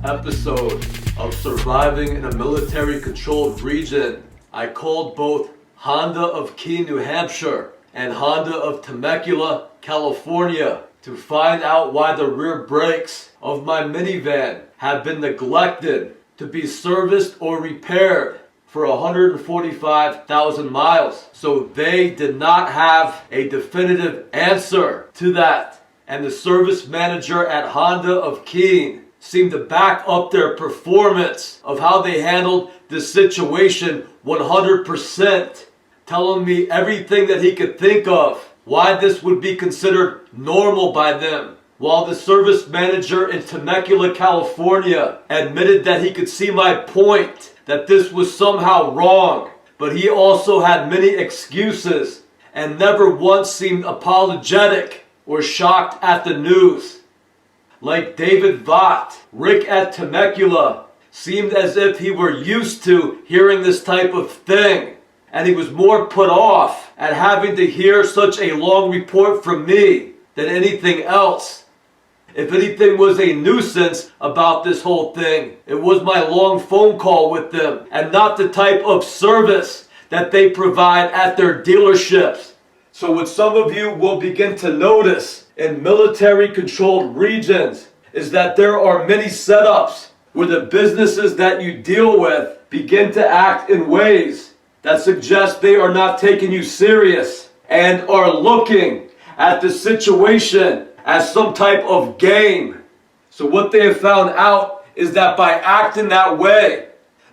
episode of Surviving in a Military-Controlled Region, I called both Honda of Keene, New Hampshire and Honda of Temecula, California to find out why the rear brakes of my minivan have been neglected to be serviced or repaired for 145,000 miles. So they did not have a definitive answer to that. And the service manager at Honda of Keene seemed to back up their performance of how they handled this situation 100%, telling me everything that he could think of, why this would be considered normal by them. While the service manager in Temecula, California admitted that he could see my point, that this was somehow wrong, but he also had many excuses and never once seemed apologetic or shocked at the news. Like David Vaught, Rick at Temecula seemed as if he were used to hearing this type of thing, and he was more put off at having to hear such a long report from me than anything else. If anything was a nuisance about this whole thing, it was my long phone call with them and not the type of service that they provide at their dealerships. So what some of you will begin to notice in military-controlled regions is that there are many setups where the businesses that you deal with begin to act in ways that suggest they are not taking you serious and are looking at the situation as some type of game. So what they have found out is that by acting that way,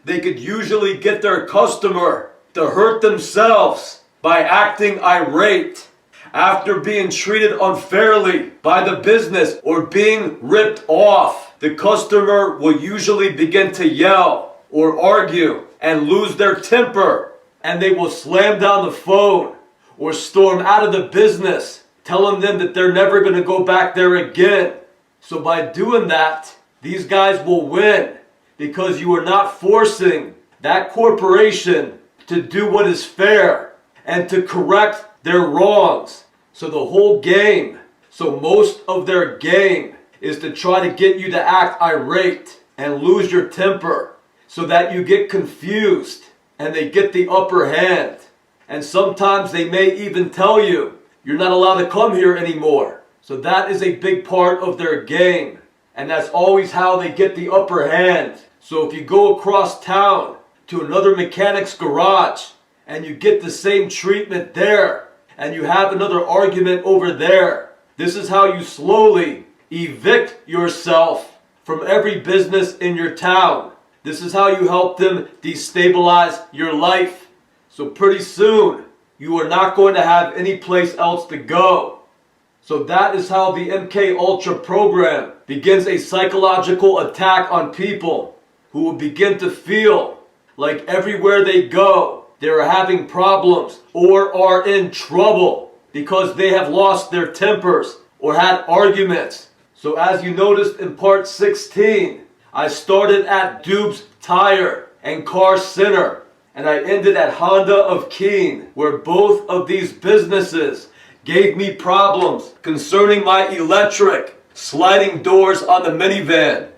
they could usually get their customer to hurt themselves by acting irate. After being treated unfairly by the business or being ripped off, the customer will usually begin to yell or argue and lose their temper, and they will slam down the phone or storm out of the business, telling them that they're never going to go back there again. So by doing that, these guys will win because you are not forcing that corporation to do what is fair and to correct their wrongs. So the whole game, so most of their game is to try to get you to act irate and lose your temper so that you get confused and they get the upper hand. And sometimes they may even tell you, you're not allowed to come here anymore. So that is a big part of their game. And that's always how they get the upper hand. So if you go across town to another mechanic's garage and you get the same treatment there, and you have another argument over there, this is how you slowly evict yourself from every business in your town. This is how you help them destabilize your life. So pretty soon, you are not going to have any place else to go. So that is how the MK Ultra program begins a psychological attack on people who will begin to feel like everywhere they go, they are having problems or are in trouble because they have lost their tempers or had arguments. So as you noticed in part 16, I started at Dube's Tire and Car Center, and I ended at Honda of Keene, where both of these businesses gave me problems concerning my electric sliding doors on the minivan.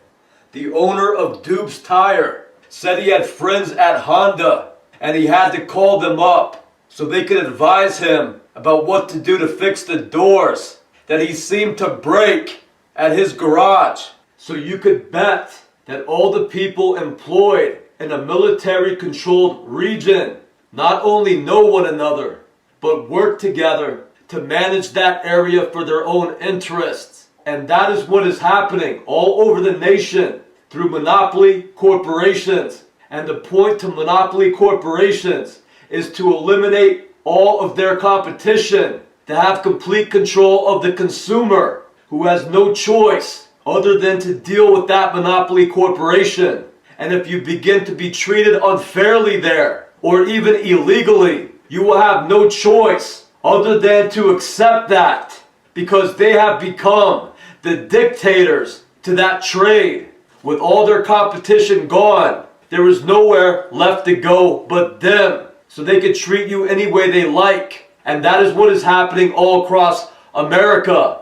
The owner of Dube's Tire said he had friends at Honda and he had to call them up so they could advise him about what to do to fix the doors that he seemed to break at his garage. So you could bet that all the people employed in a military-controlled region not only know one another, but work together to manage that area for their own interests. And that is what is happening all over the nation through monopoly corporations. And the point to monopoly corporations is to eliminate all of their competition, to have complete control of the consumer who has no choice other than to deal with that monopoly corporation. And if you begin to be treated unfairly there, or even illegally, you will have no choice other than to accept that, because they have become the dictators to that trade. With all their competition gone, there is nowhere left to go but them. So they could treat you any way they like. And that is what is happening all across America.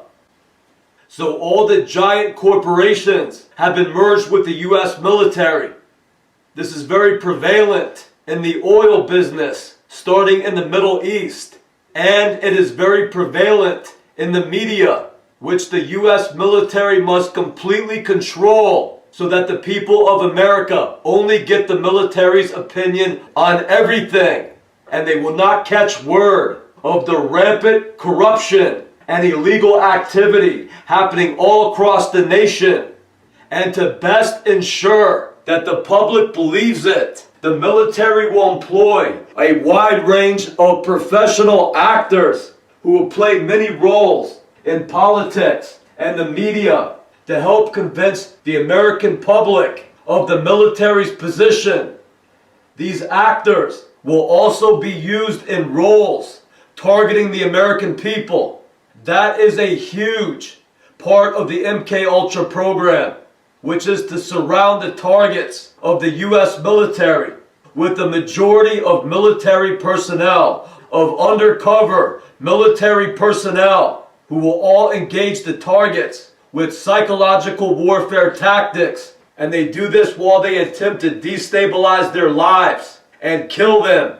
So all the giant corporations have been merged with the US military. This is very prevalent in the oil business, starting in the Middle East. And it is very prevalent in the media, which the US military must completely control so that the people of America only get the military's opinion on everything. And they will not catch word of the rampant corruption and illegal activity happening all across the nation. And to best ensure that the public believes it, the military will employ a wide range of professional actors who will play many roles in politics and the media to help convince the American public of the military's position. These actors will also be used in roles targeting the American people. That is a huge part of the MK Ultra program, which is to surround the targets of the US military with the majority of military personnel, of undercover military personnel, who will all engage the targets with psychological warfare tactics. And they do this while they attempt to destabilize their lives and kill them.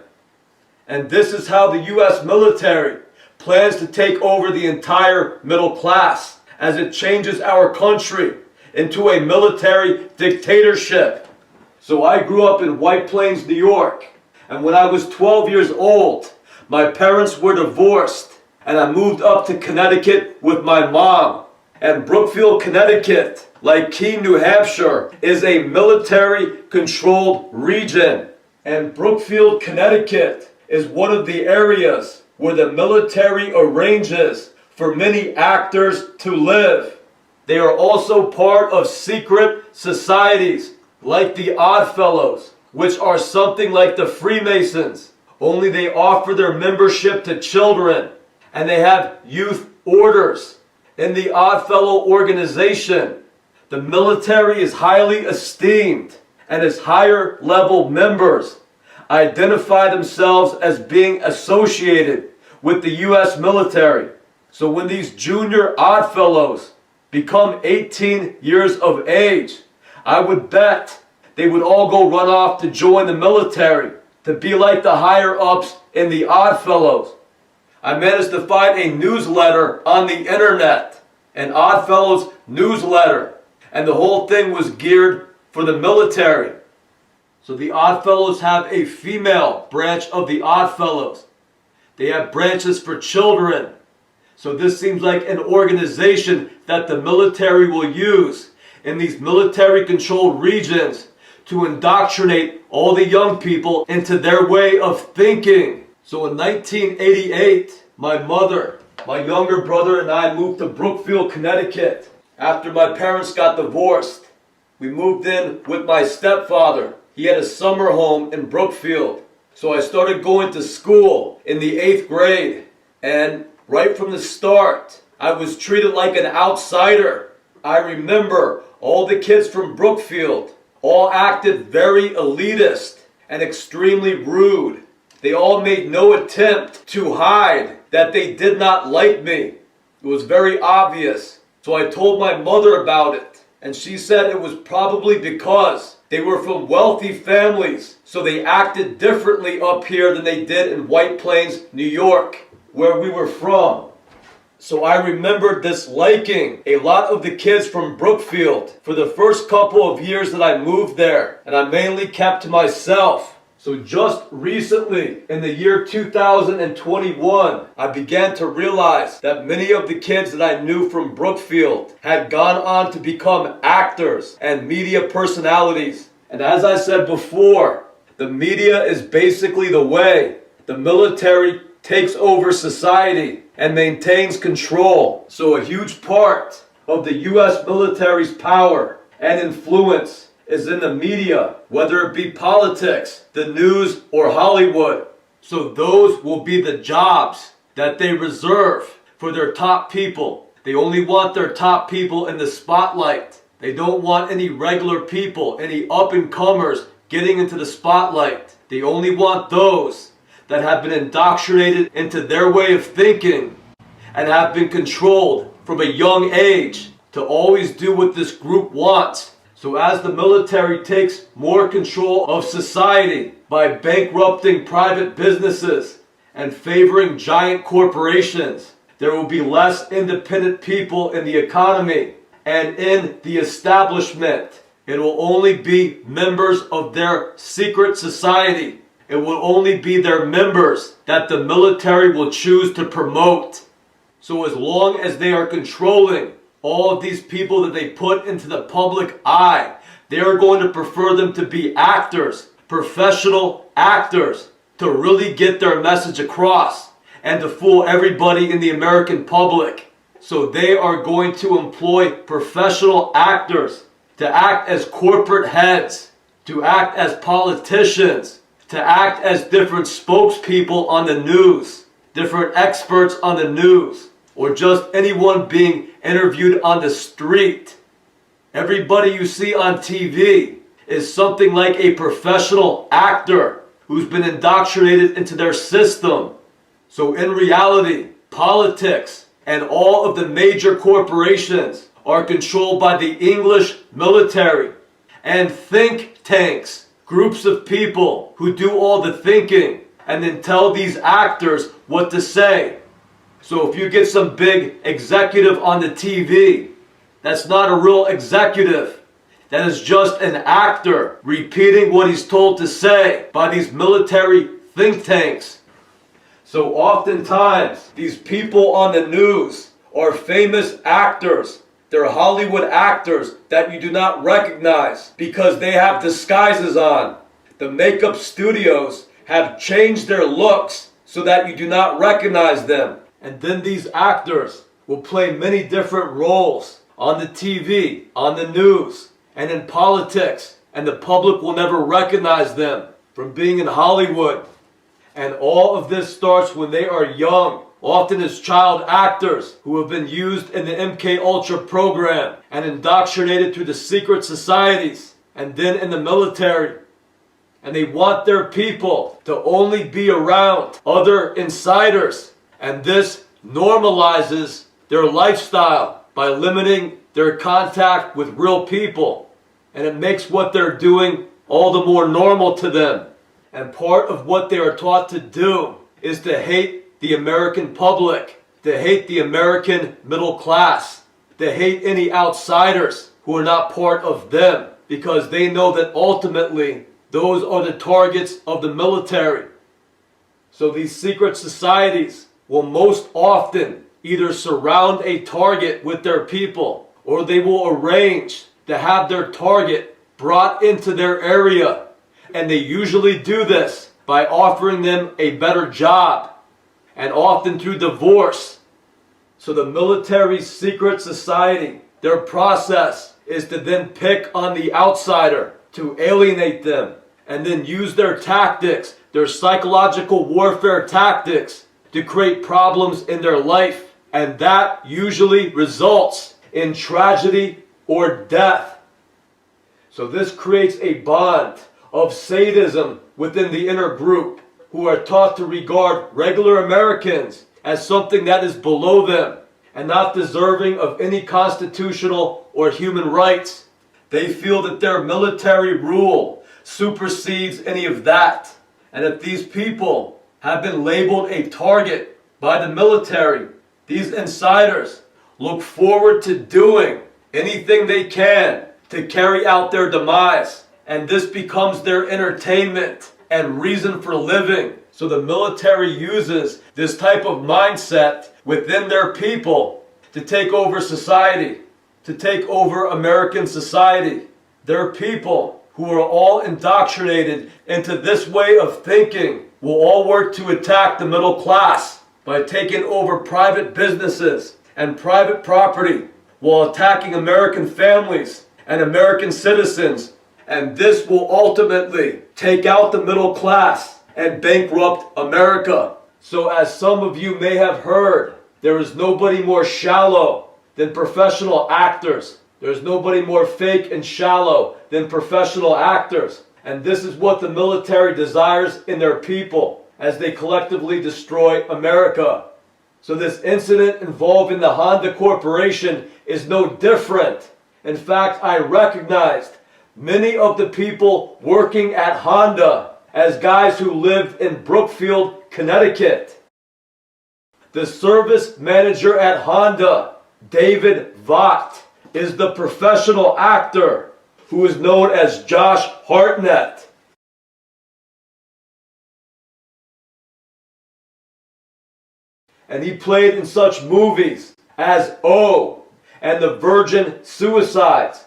And this is how the US military plans to take over the entire middle class as it changes our country into a military dictatorship. So I grew up in White Plains, New York. And when I was 12 years old, my parents were divorced. And I moved up to Connecticut with my mom. And Brookfield, Connecticut, like Keene, New Hampshire, is a military-controlled region. And Brookfield, Connecticut is one of the areas where the military arranges for many actors to live. They are also part of secret societies like the Oddfellows, which are something like the Freemasons, only they offer their membership to children, and they have youth orders. In the Oddfellow organization, the military is highly esteemed, and its higher level members identify themselves as being associated with the US military. So when these junior Oddfellows become 18 years of age, I would bet they would all go run off to join the military, to be like the higher ups in the Oddfellows. I managed to find a newsletter on the internet, an Oddfellows newsletter, and the whole thing was geared for the military. So the Oddfellows have a female branch of the Oddfellows. They have branches for children. So this seems like an organization that the military will use in these military-controlled regions to indoctrinate all the young people into their way of thinking. So in 1988, my mother, my younger brother, and I moved to Brookfield, Connecticut. After my parents got divorced, we moved in with my stepfather. He had a summer home in Brookfield. So I started going to school in the 8th grade. And right from the start, I was treated like an outsider. I remember all the kids from Brookfield all acted very elitist and extremely rude. They all made no attempt to hide that they did not like me. It was very obvious. So I told my mother about it, and she said it was probably because they were from wealthy families, so they acted differently up here than they did in White Plains, New York, where we were from. So I remember disliking a lot of the kids from Brookfield for the first couple of years that I moved there, and I mainly kept to myself. So just recently, in the year 2021, I began to realize that many of the kids that I knew from Brookfield had gone on to become actors and media personalities. And as I said before, the media is basically the way the military takes over society and maintains control. So a huge part of the US military's power and influence is in the media, whether it be politics, the news, or Hollywood. So those will be the jobs that they reserve for their top people. They only want their top people in the spotlight. They don't want any regular people, any up-and-comers getting into the spotlight. They only want those that have been indoctrinated into their way of thinking and have been controlled from a young age to always do what this group wants. So as the military takes more control of society by bankrupting private businesses and favoring giant corporations, there will be less independent people in the economy and in the establishment. It will only be members of their secret society. It will only be their members that the military will choose to promote. So as long as they are controlling all of these people that they put into the public eye, they are going to prefer them to be actors, professional actors, to really get their message across and to fool everybody in the American public. So they are going to employ professional actors to act as corporate heads, to act as politicians, to act as different spokespeople on the news, different experts on the news, or just anyone being interviewed on the street. Everybody you see on TV is something like a professional actor who's been indoctrinated into their system. So in reality, politics and all of the major corporations are controlled by the English military and think tanks, groups of people who do all the thinking and then tell these actors what to say. So if you get some big executive on the TV, that's not a real executive. That is just an actor repeating what he's told to say by these military think tanks. So oftentimes, these people on the news are famous actors. They're Hollywood actors that you do not recognize because they have disguises on. The makeup studios have changed their looks so that you do not recognize them. And then these actors will play many different roles on the TV, on the news, and in politics, and the public will never recognize them from being in Hollywood. And all of this starts when they are young, often as child actors who have been used in the MK Ultra program and indoctrinated through the secret societies and then in the military. And they want their people to only be around other insiders. And this normalizes their lifestyle by limiting their contact with real people. And it makes what they're doing all the more normal to them. And part of what they are taught to do is to hate the American public, to hate the American middle class, to hate any outsiders who are not part of them, because they know that ultimately those are the targets of the military. So these secret societies will most often either surround a target with their people, or they will arrange to have their target brought into their area. And they usually do this by offering them a better job, and often through divorce. So the military's secret society, their process is to then pick on the outsider, to alienate them, and then use their tactics, their psychological warfare tactics, to create problems in their life. And that usually results in tragedy or death. So this creates a bond of sadism within the inner group, who are taught to regard regular Americans as something that is below them and not deserving of any constitutional or human rights. They feel that their military rule supersedes any of that. And if these people have been labeled a target by the military, these insiders look forward to doing anything they can to carry out their demise. And this becomes their entertainment and reason for living. So the military uses this type of mindset within their people to take over society, to take over American society. Their people, who are all indoctrinated into this way of thinking, will all work to attack the middle class by taking over private businesses and private property, while attacking American families and American citizens. And this will ultimately take out the middle class and bankrupt America. So as some of you may have heard, there is nobody more shallow than professional actors. There's nobody more fake and shallow than professional actors. And this is what the military desires in their people as they collectively destroy America. So this incident involving the Honda Corporation is no different. In fact, I recognized many of the people working at Honda as guys who lived in Brookfield, Connecticut. The service manager at Honda, David Vaught, is the professional actor who is known as Josh Hartnett. And he played in such movies as O and the Virgin Suicides.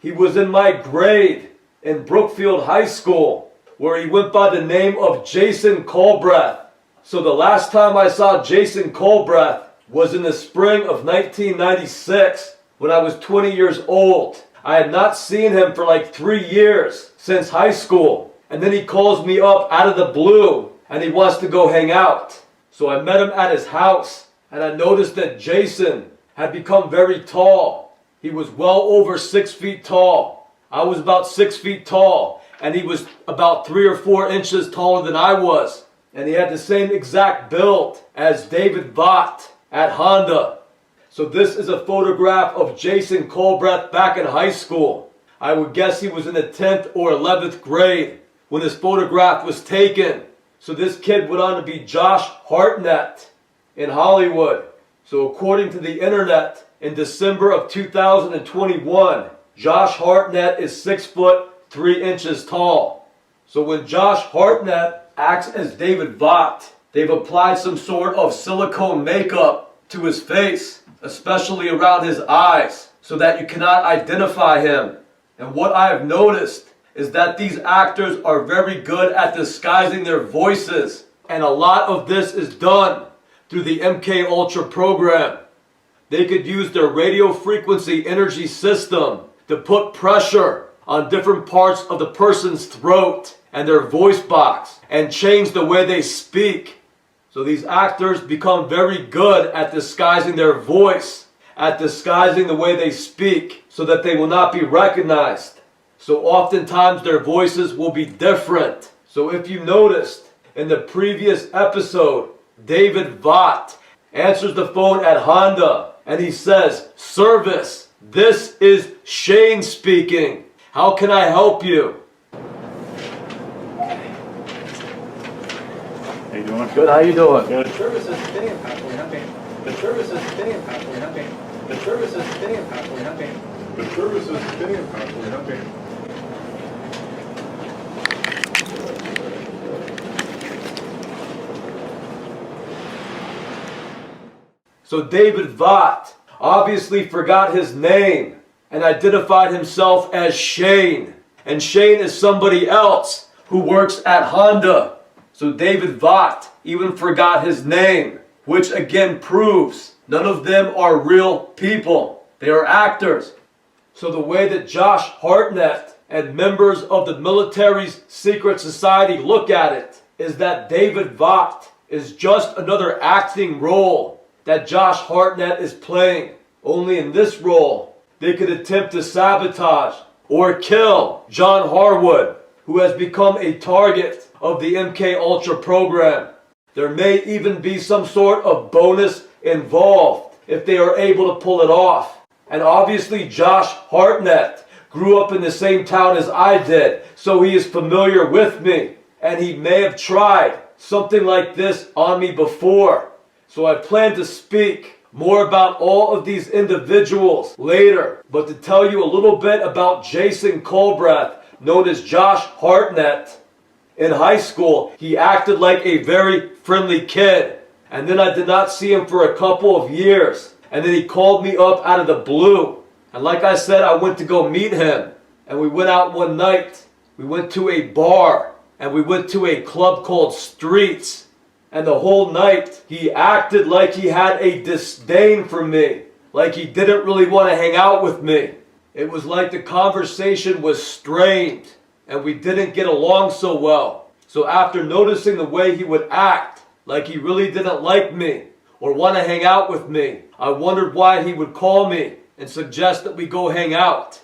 He was in my grade in Brookfield High School, where he went by the name of Jason Colbreth. So the last time I saw Jason Colbreth was in the spring of 1996 when I was 20 years old. I had not seen him for like 3 years since high school. And then he calls me up out of the blue and he wants to go hang out. So I met him at his house and I noticed that Jason had become very tall. He was well over 6 feet tall. I was about 6 feet tall and he was about 3 or 4 inches taller than I was. And he had the same exact build as David Vaught at Honda. So this is a photograph of Jason Colbreth back in high school. I would guess he was in the 10th or 11th grade when this photograph was taken. So this kid went on to be Josh Hartnett in Hollywood. So according to the internet, in December of 2021, Josh Hartnett is 6 foot 3 inches tall. So when Josh Hartnett acts as David Vaught, they've applied some sort of silicone makeup to his face, especially around his eyes, so that you cannot identify him. And what I have noticed is that these actors are very good at disguising their voices. And a lot of this is done through the MK Ultra program. They could use their radio frequency energy system to put pressure on different parts of the person's throat and their voice box and change the way they speak. So these actors become very good at disguising their voice, at disguising the way they speak so that they will not be recognized. So oftentimes their voices will be different. So if you noticed in the previous episode, David Vaught answers the phone at Honda and he says, "Service, this is Shane speaking. How can I help you?" How you doing? Good, how you doing? Good. Service is spinning and password helping. The service is spinning and password helping. The service is spinning and password helping. The service is spinning and password helping. So David Vaught obviously forgot his name and identified himself as Shane. And Shane is somebody else who works at Honda. So David Vaught even forgot his name, which again proves none of them are real people. They are actors. So the way that Josh Hartnett and members of the military's secret society look at it is that David Vaught is just another acting role that Josh Hartnett is playing. Only in this role, they could attempt to sabotage or kill John Harwood, who has become a target of the MK Ultra program. There may even be some sort of bonus involved if they are able to pull it off. And obviously Josh Hartnett grew up in the same town as I did, so he is familiar with me. And he may have tried something like this on me before. So I plan to speak more about all of these individuals later. But to tell you a little bit about Jason Colbreth, known as Josh Hartnett, in high school, he acted like a very friendly kid. And then I did not see him for a couple of years. And then he called me up out of the blue. And like I said, I went to go meet him. And we went out one night. We went to a bar. And we went to a club called Streets. And the whole night, he acted like he had a disdain for me. Like he didn't really want to hang out with me. It was like the conversation was strained. And we didn't get along so well. So after noticing the way he would act, like he really didn't like me or want to hang out with me, I wondered why he would call me and suggest that we go hang out.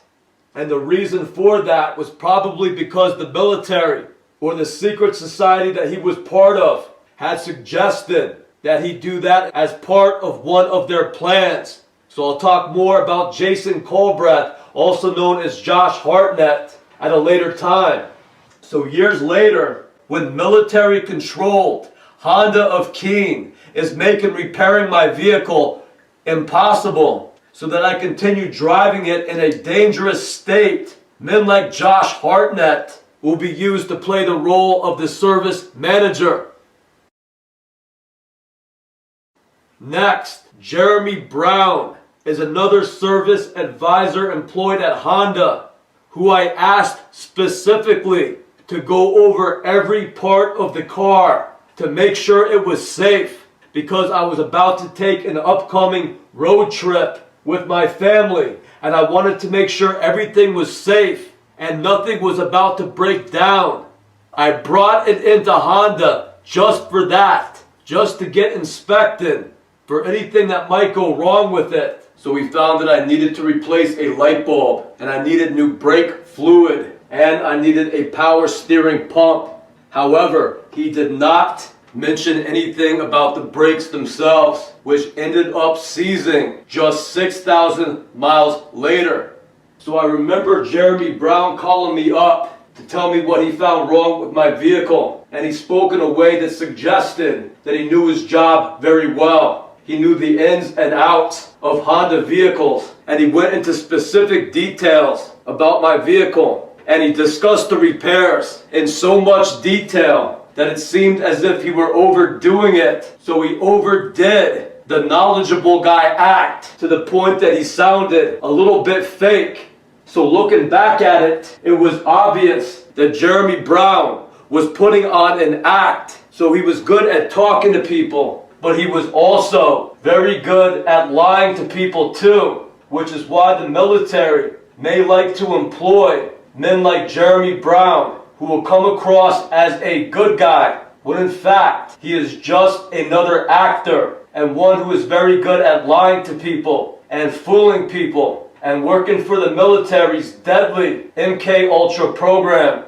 And the reason for that was probably because the military or the secret society that he was part of had suggested that he do that as part of one of their plans. So I'll talk more about Jason Colbreth, also known as Josh Hartnett, at a later time. So years later, when military-controlled Honda of Keene is making repairing my vehicle impossible so that I continue driving it in a dangerous state, men like Josh Hartnett will be used to play the role of the service manager. Next, Jeremy Brown is another service advisor employed at Honda, who I asked specifically to go over every part of the car to make sure it was safe, because I was about to take an upcoming road trip with my family and I wanted to make sure everything was safe and nothing was about to break down. I brought it into Honda just for that, just to get inspected for anything that might go wrong with it. So we found that I needed to replace a light bulb, and I needed new brake fluid, and I needed a power steering pump. However, he did not mention anything about the brakes themselves, which ended up seizing just 6,000 miles later. So I remember Jeremy Brown calling me up to tell me what he found wrong with my vehicle, and he spoke in a way that suggested that he knew his job very well. He knew the ins and outs of Honda vehicles, and he went into specific details about my vehicle, and he discussed the repairs in so much detail that it seemed as if he were overdoing it. So he overdid the knowledgeable guy act to the point that he sounded a little bit fake. So looking back at it, it was obvious that Jeremy Brown was putting on an act. So he was good at talking to people, but he was also very good at lying to people too, which is why the military may like to employ men like Jeremy Brown, who will come across as a good guy, when in fact he is just another actor, and one who is very good at lying to people and fooling people and working for the military's deadly MK Ultra program.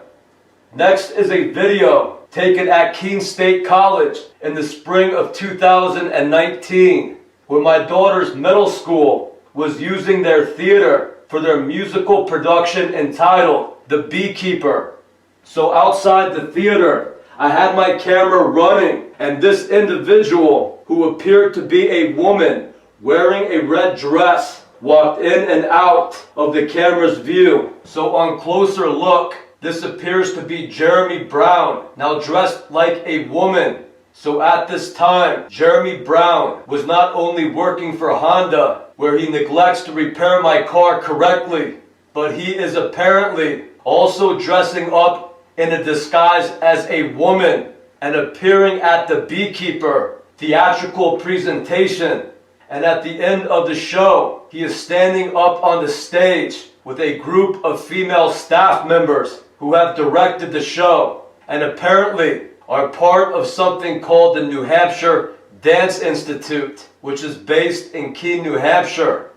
Next is a video taken at Keene State College in the spring of 2019, where my daughter's middle school was using their theater for their musical production entitled The Beekeeper. So outside the theater, I had my camera running, and this individual, who appeared to be a woman wearing a red dress, walked in and out of the camera's view. So on closer look, this appears to be Jeremy Brown, now dressed like a woman. So at this time, Jeremy Brown was not only working for Honda, where he neglects to repair my car correctly, but he is apparently also dressing up in a disguise as a woman and appearing at the Beekeeper theatrical presentation. And at the end of the show, he is standing up on the stage with a group of female staff members who have directed the show and apparently are part of something called the New Hampshire Dance Institute, which is based in Keene, New Hampshire.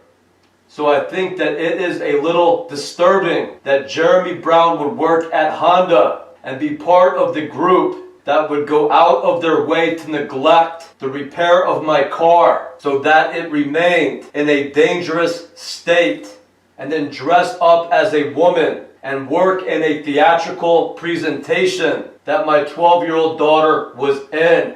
So I think that it is a little disturbing that Jeremy Brown would work at Honda and be part of the group that would go out of their way to neglect the repair of my car so that it remained in a dangerous state, and then dress up as a woman and work in a theatrical presentation that my 12-year-old daughter was in.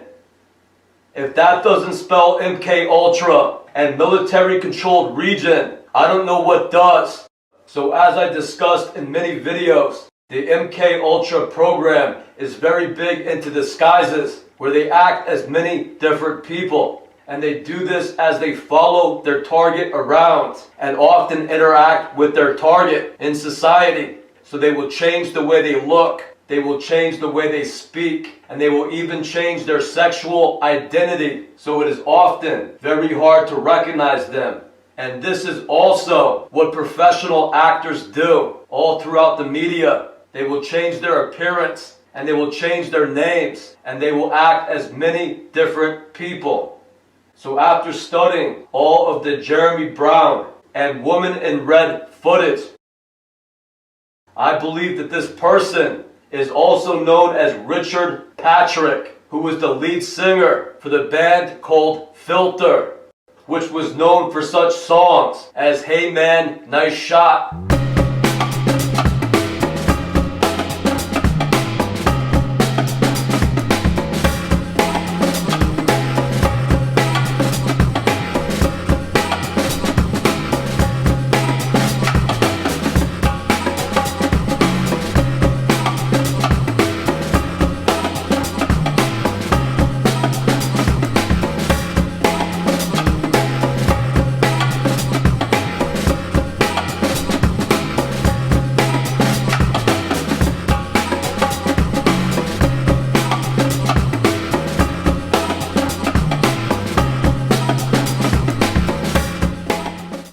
If that doesn't spell MK Ultra and military-controlled region, I don't know what does. So as I discussed in many videos, the MK Ultra program is very big into disguises, where they act as many different people. And they do this as they follow their target around and often interact with their target in society. So they will change the way they look, they will change the way they speak, and they will even change their sexual identity. So it is often very hard to recognize them. And this is also what professional actors do all throughout the media. They will change their appearance, and they will change their names, and they will act as many different people. So after studying all of the Jeremy Brown and Woman in Red footage, I believe that this person is also known as Richard Patrick, who was the lead singer for the band called Fulford, which was known for such songs as Hey Man, Nice Shot.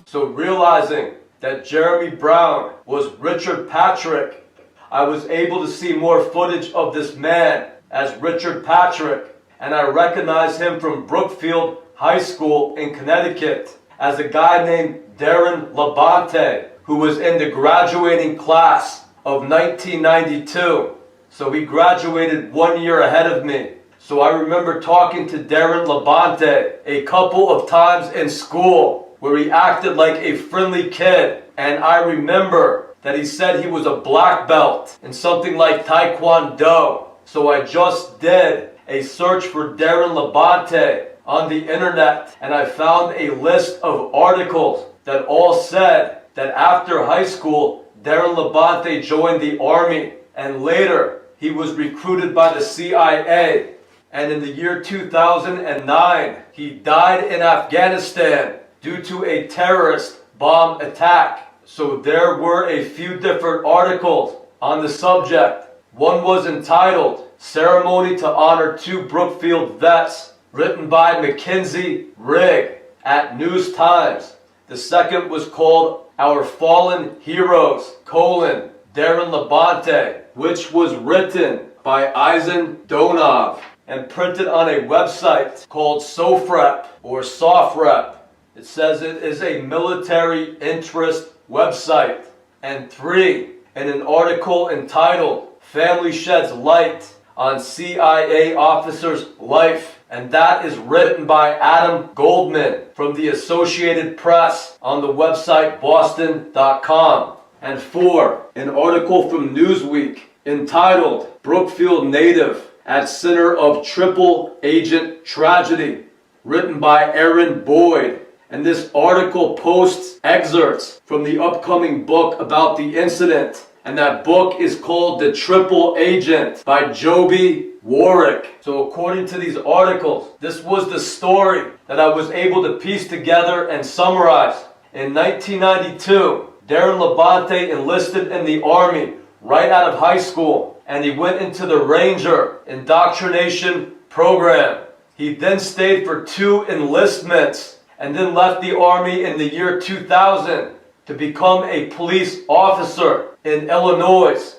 So realizing that Jeremy Brown was Richard Patrick, I was able to see more footage of this man as Richard Patrick, and I recognized him from Brookfield High School in Connecticut as a guy named Darren Labonte, who was in the graduating class of 1992. So he graduated 1 year ahead of me. So I remember talking to Darren Labonte a couple of times in school, where he acted like a friendly kid, and I remember that he said he was a black belt in something like Taekwondo. So I just did a search for Darren Labonte on the internet, and I found a list of articles that all said that after high school, Darren Labonte joined the army, and later he was recruited by the CIA, and in the year 2009, he died in Afghanistan due to a terrorist bomb attack. So there were a few different articles on the subject. One was entitled Ceremony to Honor Two Brookfield Vets, written by Mackenzie Rigg at News Times. The second was called Our Fallen Heroes, Darren Labonte, which was written by Eisen Donov and printed on a website called SOFREP or SOFREP. It says it is a military interest website. And 3, in an article entitled Family Sheds Light on CIA Officer's Life. And that is written by Adam Goldman from the Associated Press on the website boston.com. And 4, an article from Newsweek entitled Brookfield Native at Center of Triple Agent Tragedy, written by Aaron Boyd. And this article posts excerpts from the upcoming book about the incident. And that book is called The Triple Agent by Joby Warwick. So according to these articles, this was the story that I was able to piece together and summarize. In 1992, Darren Labonte enlisted in the Army right out of high school, and he went into the Ranger Indoctrination Program. He then stayed for 2 enlistments and then left the Army in the year 2000 to become a police officer in Illinois.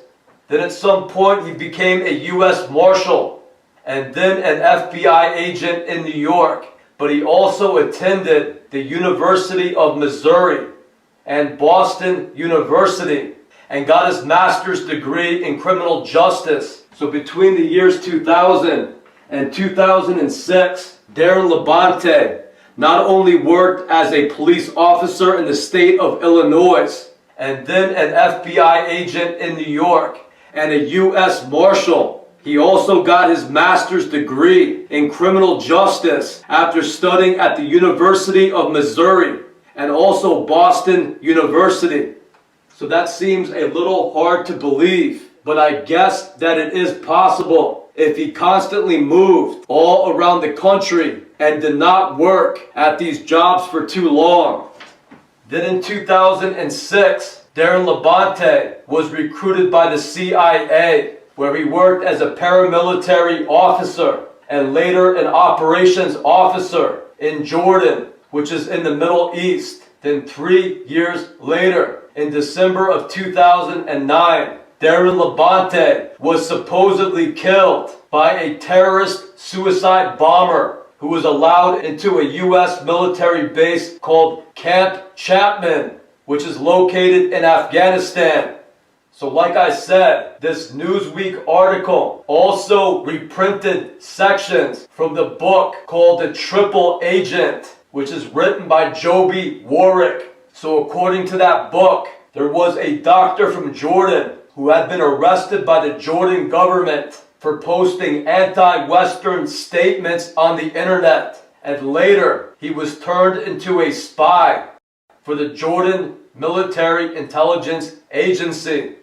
Then at some point he became a U.S. Marshal and then an FBI agent in New York. But he also attended the University of Missouri and Boston University and got his master's degree in criminal justice. So between the years 2000 and 2006, Darren Labonte not only worked as a police officer in the state of Illinois, and then an FBI agent in New York, and a U.S. Marshal. He also got his master's degree in criminal justice after studying at the University of Missouri and also Boston University. So that seems a little hard to believe, but I guess that it is possible if he constantly moved all around the country and did not work at these jobs for too long. Then in 2006, Darren Labonte was recruited by the CIA, where he worked as a paramilitary officer and later an operations officer in Jordan, which is in the Middle East. Then 3 years later, in December of 2009, Darren Labonte was supposedly killed by a terrorist suicide bomber who was allowed into a U.S. military base called Camp Chapman, which is located in Afghanistan. So like I said, this Newsweek article also reprinted sections from the book called The Triple Agent, which is written by Joby Warwick. So according to that book, there was a doctor from Jordan who had been arrested by the Jordan government for posting anti-Western statements on the internet. And later, he was turned into a spy for the Jordan Military Intelligence Agency.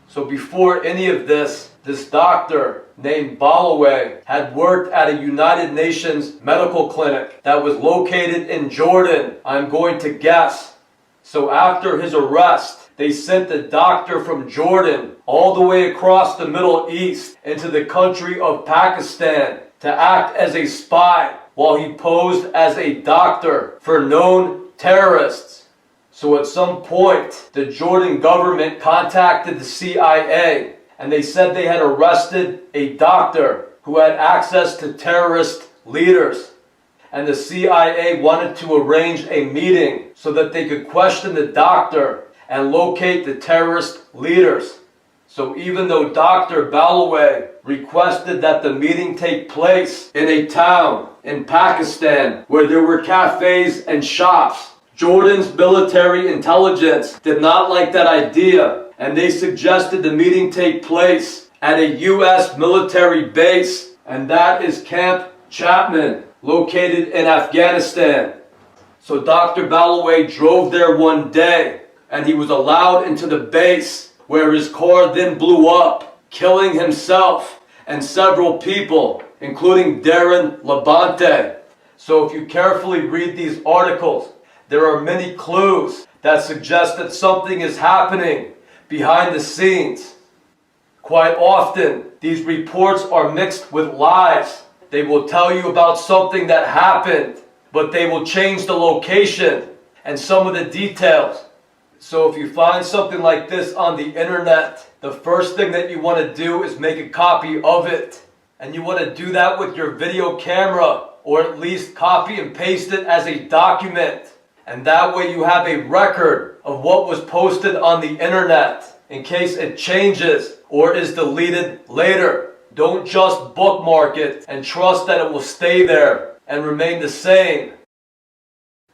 So before any of this doctor named Ballaway had worked at a United Nations medical clinic that was located in Jordan, I'm going to guess. So after his arrest, they sent the doctor from Jordan all the way across the Middle East into the country of Pakistan to act as a spy while he posed as a doctor for known terrorists. So at some point, the Jordan government contacted the CIA and they said they had arrested a doctor who had access to terrorist leaders. And the CIA wanted to arrange a meeting so that they could question the doctor and locate the terrorist leaders. So even though Dr. Ballaway requested that the meeting take place in a town in Pakistan where there were cafes and shops, Jordan's military intelligence did not like that idea, and they suggested the meeting take place at a U.S. military base, and that is Camp Chapman, located in Afghanistan. So Dr. Ballaway drove there one day, and he was allowed into the base, where his car then blew up, killing himself and several people, including Darren Labonte. So if you carefully read these articles, there are many clues that suggest that something is happening behind the scenes. Quite often, these reports are mixed with lies. They will tell you about something that happened, but they will change the location and some of the details. So if you find something like this on the internet, the first thing that you want to do is make a copy of it. And you want to do that with your video camera, or at least copy and paste it as a document. And that way you have a record of what was posted on the internet in case it changes or is deleted later. Don't just bookmark it and trust that it will stay there and remain the same.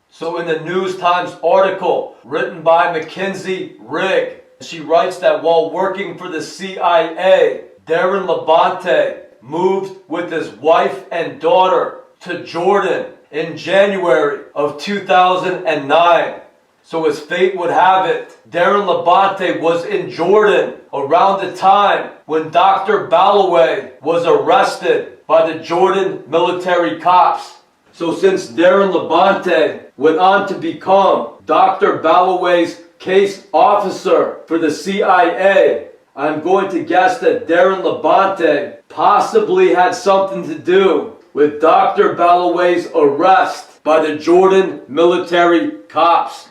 So in the News Times article written by Mackenzie Rigg, she writes that while working for the CIA, Darren Labonte moved with his wife and daughter to Jordan in January of 2009. So as fate would have it, Darren Labonte was in Jordan around the time when Dr. Ballaway was arrested by the Jordan military cops. So since Darren Labonte went on to become Dr. Ballaway's case officer for the CIA, I'm going to guess that Darren Labonte possibly had something to do with Dr. Ballaway's arrest by the Jordan military cops.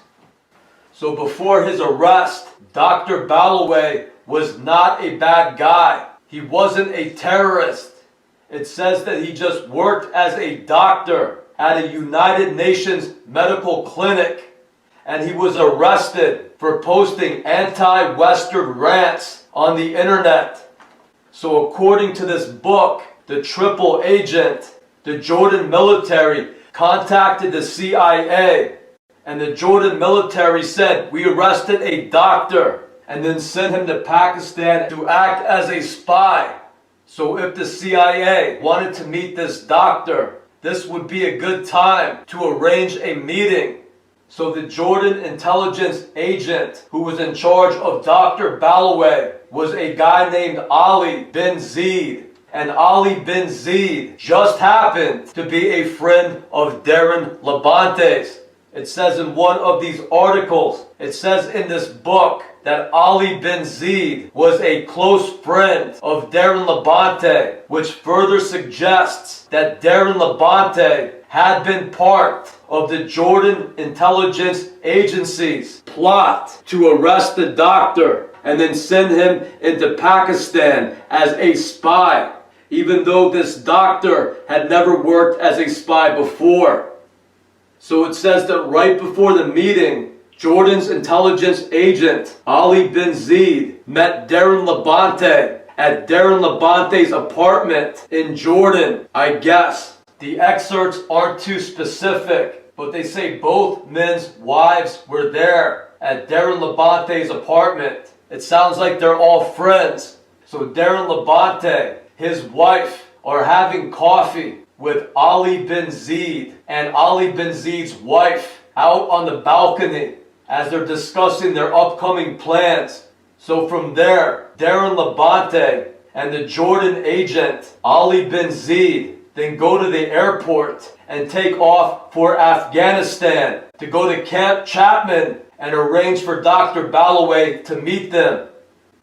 So before his arrest, Dr. Ballaway was not a bad guy. He wasn't a terrorist. It says that he just worked as a doctor at a United Nations medical clinic, and he was arrested for posting anti-Western rants on the internet. So according to this book, The Triple Agent, the Jordan military contacted the CIA, and the Jordan military said, "We arrested a doctor," and then sent him to Pakistan to act as a spy. So if the CIA wanted to meet this doctor, this would be a good time to arrange a meeting. So the Jordan intelligence agent who was in charge of Dr. Ballaway was a guy named Ali bin Zeed. And Ali bin Zeed just happened to be a friend of Darren Labonte's. It says in one of these articles, it says in this book that Ali bin Zeed was a close friend of Darren Labonte, which further suggests that Darren Labonte had been part of the Jordan intelligence agency's plot to arrest the doctor and then send him into Pakistan as a spy, even though this doctor had never worked as a spy before. So it says that right before the meeting, Jordan's intelligence agent, Ali bin Zeid, met Darren Labonte at Darren Labante's apartment in Jordan, I guess. The excerpts aren't too specific, but they say both men's wives were there at Darren Labante's apartment. It sounds like they're all friends. So Darren Labonte, his wife, are having coffee with Ali bin Zeid and Ali bin Zeid's wife out on the balcony as they're discussing their upcoming plans. So from there, Darren Labonte and the Jordan agent, Ali bin Zeid, then go to the airport and take off for Afghanistan to go to Camp Chapman and arrange for Dr. Balloway to meet them.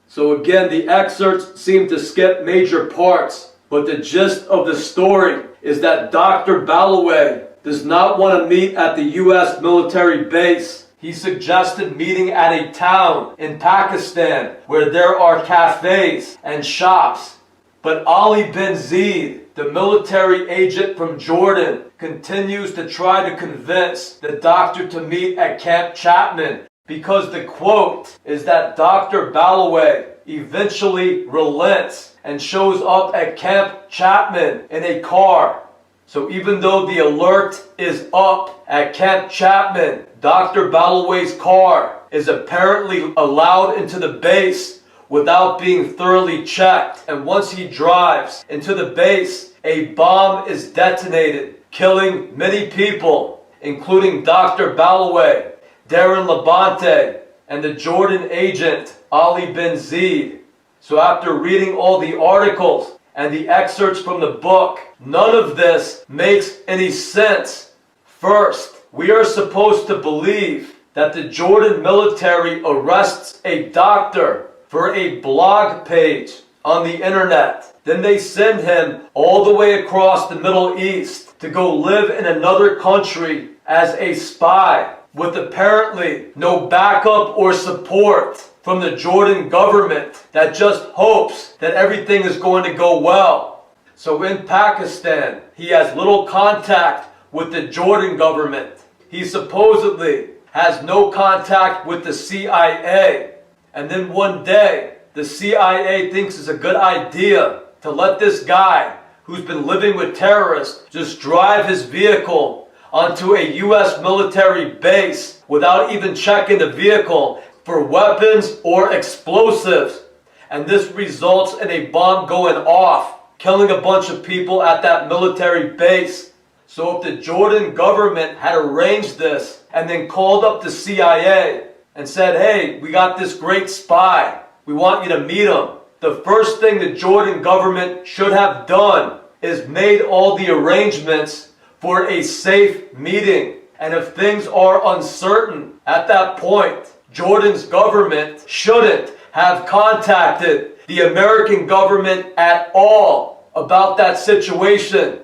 So again, the excerpts seem to skip major parts, but the gist of the story is that Dr. Balloway does not want to meet at the U.S. military base. He suggested meeting at a town in Pakistan where there are cafes and shops. But Ali bin Zeid, the military agent from Jordan, continues to try to convince the doctor to meet at Camp Chapman because the quote is that Dr. Balloway eventually relents and shows up at Camp Chapman in a car. So even though the alert is up at Camp Chapman, Dr. Balloway's car is apparently allowed into the base without being thoroughly checked. And once he drives into the base, a bomb is detonated, killing many people, including Dr. Balloway, Darren Labonte, and the Jordan agent, Ali bin Zeid. So after reading all the articles and the excerpts from the book, none of this makes any sense. First, we are supposed to believe that the Jordan military arrests a doctor for a blog page on the internet. Then they send him all the way across the Middle East to go live in another country as a spy with apparently no backup or support from the Jordan government that just hopes that everything is going to go well. So in Pakistan, he has little contact with the Jordan government. He supposedly has no contact with the CIA. And then one day, the CIA thinks it's a good idea to let this guy who's been living with terrorists just drive his vehicle onto a U.S. military base without even checking the vehicle for weapons or explosives. And this results in a bomb going off, killing a bunch of people at that military base. So if the Jordan government had arranged this and then called up the CIA and said, hey, we got this great spy, we want you to meet him, the first thing the Jordan government should have done is made all the arrangements for a safe meeting. And if things are uncertain at that point, Jordan's government shouldn't have contacted the American government at all about that situation.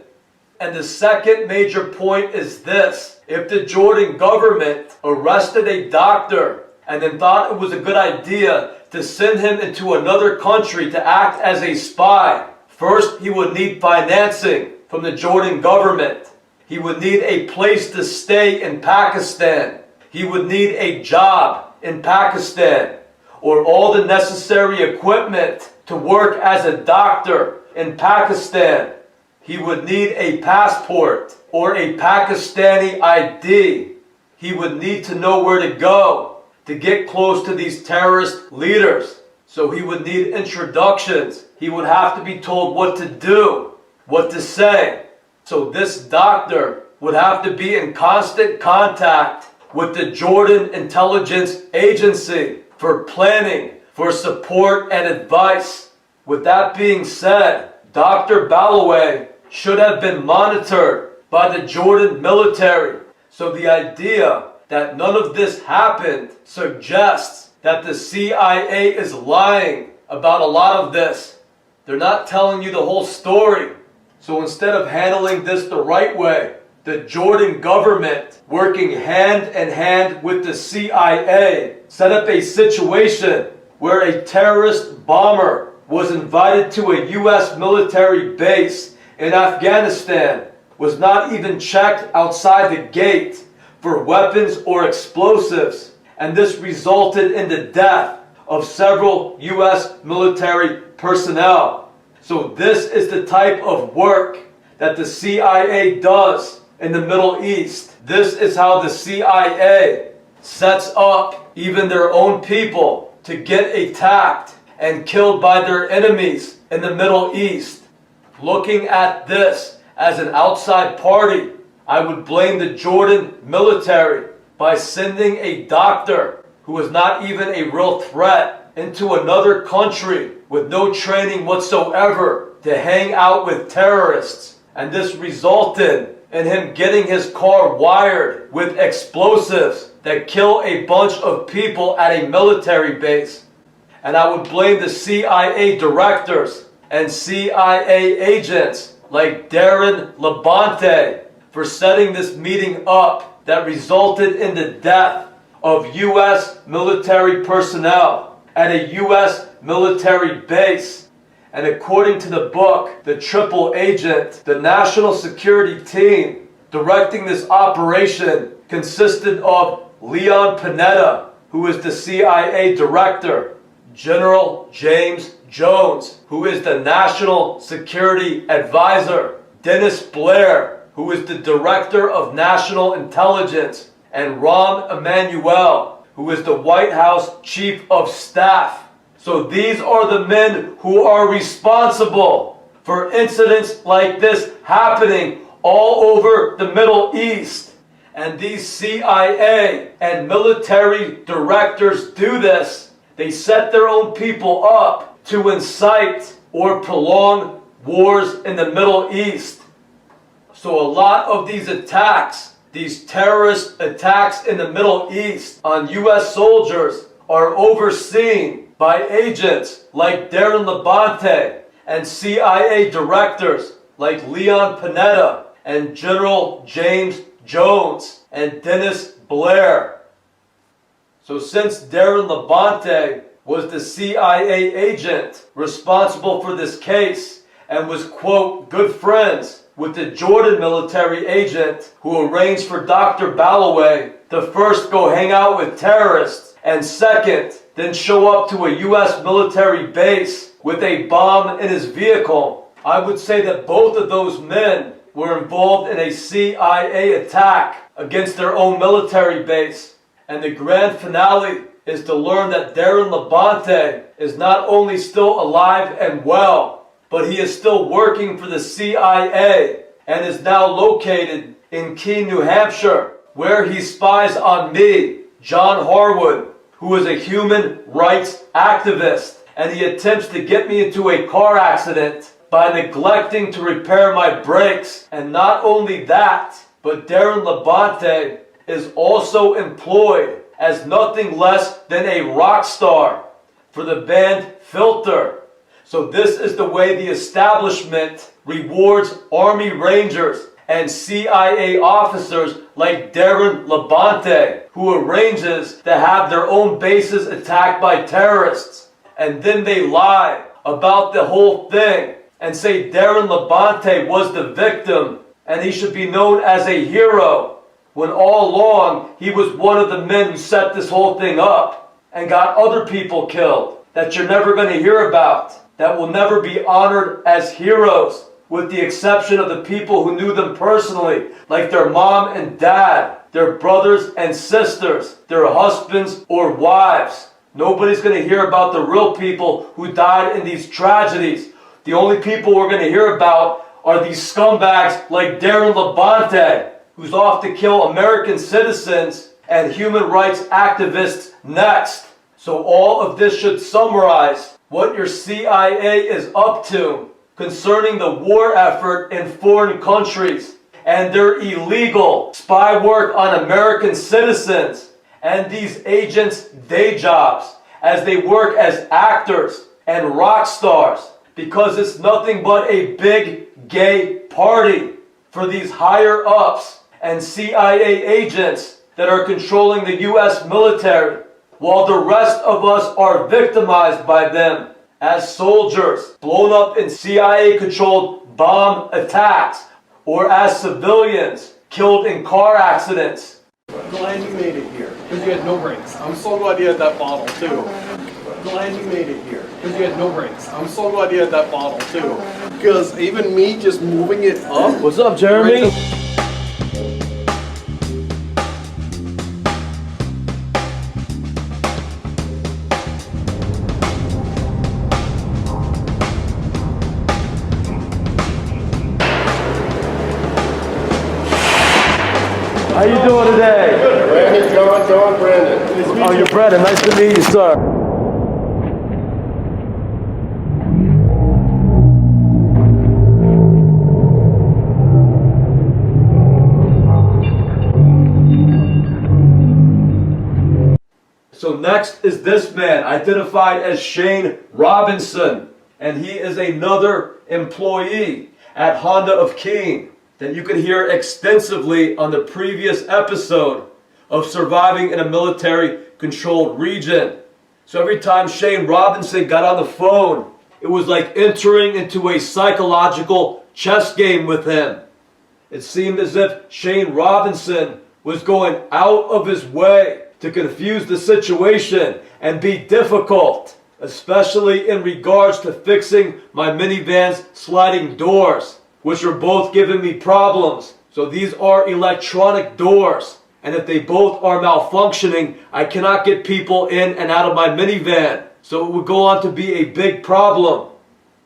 And the second major point is this: if the Jordan government arrested a doctor and then thought it was a good idea to send him into another country to act as a spy, first he would need financing from the Jordan government. He would need a place to stay in Pakistan. He would need a job in Pakistan, or all the necessary equipment to work as a doctor in Pakistan. He would need a passport or a Pakistani ID. He would need to know where to go to get close to these terrorist leaders. So he would need introductions. He would have to be told what to do, what to say. So this doctor would have to be in constant contact with the Jordan Intelligence Agency for planning, for support and advice. With that being said, Dr. Balloway should have been monitored by the Jordan military. So the idea that none of this happened suggests that the CIA is lying about a lot of this. They're not telling you the whole story. So instead of handling this the right way, the Jordan government, working hand in hand with the CIA, set up a situation where a terrorist bomber was invited to a U.S. military base in Afghanistan, was not even checked outside the gate for weapons or explosives, and this resulted in the death of several U.S. military personnel. So this is the type of work that the CIA does in the Middle East. This is how the CIA sets up even their own people to get attacked and killed by their enemies in the Middle East. Looking at this as an outside party, I would blame the Jordan military by sending a doctor who was not even a real threat into another country with no training whatsoever to hang out with terrorists. And this resulted in him getting his car wired with explosives that kill a bunch of people at a military base. And I would blame the CIA directors and CIA agents like Darren Labonte for setting this meeting up that resulted in the death of U.S. military personnel at a U.S. military base. And according to the book, The Triple Agent, the national security team directing this operation consisted of Leon Panetta, who is the CIA director, General James Jones, who is the national security advisor, Dennis Blair, who is the director of national intelligence, and Rahm Emanuel, who is the White House chief of staff. So these are the men who are responsible for incidents like this happening all over the Middle East. And these CIA and military directors do this. They set their own people up to incite or prolong wars in the Middle East. So a lot of these attacks, these terrorist attacks in the Middle East on U.S. soldiers are overseen by agents like Darren Labonte and CIA directors like Leon Panetta and General James Jones and Dennis Blair. So since Darren Labonte was the CIA agent responsible for this case and was, quote, good friends with the Jordan military agent who arranged for Dr. Ballaway to first go hang out with terrorists and second, then show up to a U.S. military base with a bomb in his vehicle, I would say that both of those men were involved in a CIA attack against their own military base. And the grand finale is to learn that Darren Labonte is not only still alive and well, but he is still working for the CIA and is now located in Keene, New Hampshire, where he spies on me, John Harwood, who is a human rights activist, and he attempts to get me into a car accident by neglecting to repair my brakes. And not only that, but Darren Labonte is also employed as nothing less than a rock star for the band Filter. So this is the way the establishment rewards Army Rangers and CIA officers like Darren Labonte, who arranges to have their own bases attacked by terrorists. And then they lie about the whole thing and say Darren Labonte was the victim and he should be known as a hero, when all along he was one of the men who set this whole thing up and got other people killed that you're never going to hear about, that will never be honored as heroes, with the exception of the people who knew them personally, like their mom and dad, their brothers and sisters, their husbands or wives. Nobody's going to hear about the real people who died in these tragedies. The only people we're going to hear about are these scumbags like Darren Labonte, who's off to kill American citizens and human rights activists next. So all of this should summarize what your CIA is up to concerning the war effort in foreign countries and their illegal spy work on American citizens and these agents' day jobs as they work as actors and rock stars, because it's nothing but a big gay party for these higher ups and CIA agents that are controlling the U.S. military, while the rest of us are victimized by them as soldiers blown up in CIA-controlled bomb attacks or as civilians killed in car accidents. Glad you made it here. Because you had no brakes. I'm so glad you had that bottle too. Glad you made it here. Because you had no brakes. I'm so glad you had that bottle too. Because even me just moving it up. What's up, Jeremy? How you doing today? Brandon, John, Brandon. Oh, you're Brandon. Nice to meet you, sir. So next is this man, identified as Shane Robinson, and he is another employee at Honda of Keene that you could hear extensively on the previous episode of Surviving in a Military Controlled Region. So every time Shane Robinson got on the phone, it was like entering into a psychological chess game with him. It seemed as if Shane Robinson was going out of his way to confuse the situation and be difficult, especially in regards to fixing my minivan's sliding doors, which are both giving me problems. So these are electronic doors, and if they both are malfunctioning, I cannot get people in and out of my minivan. So it would go on to be a big problem.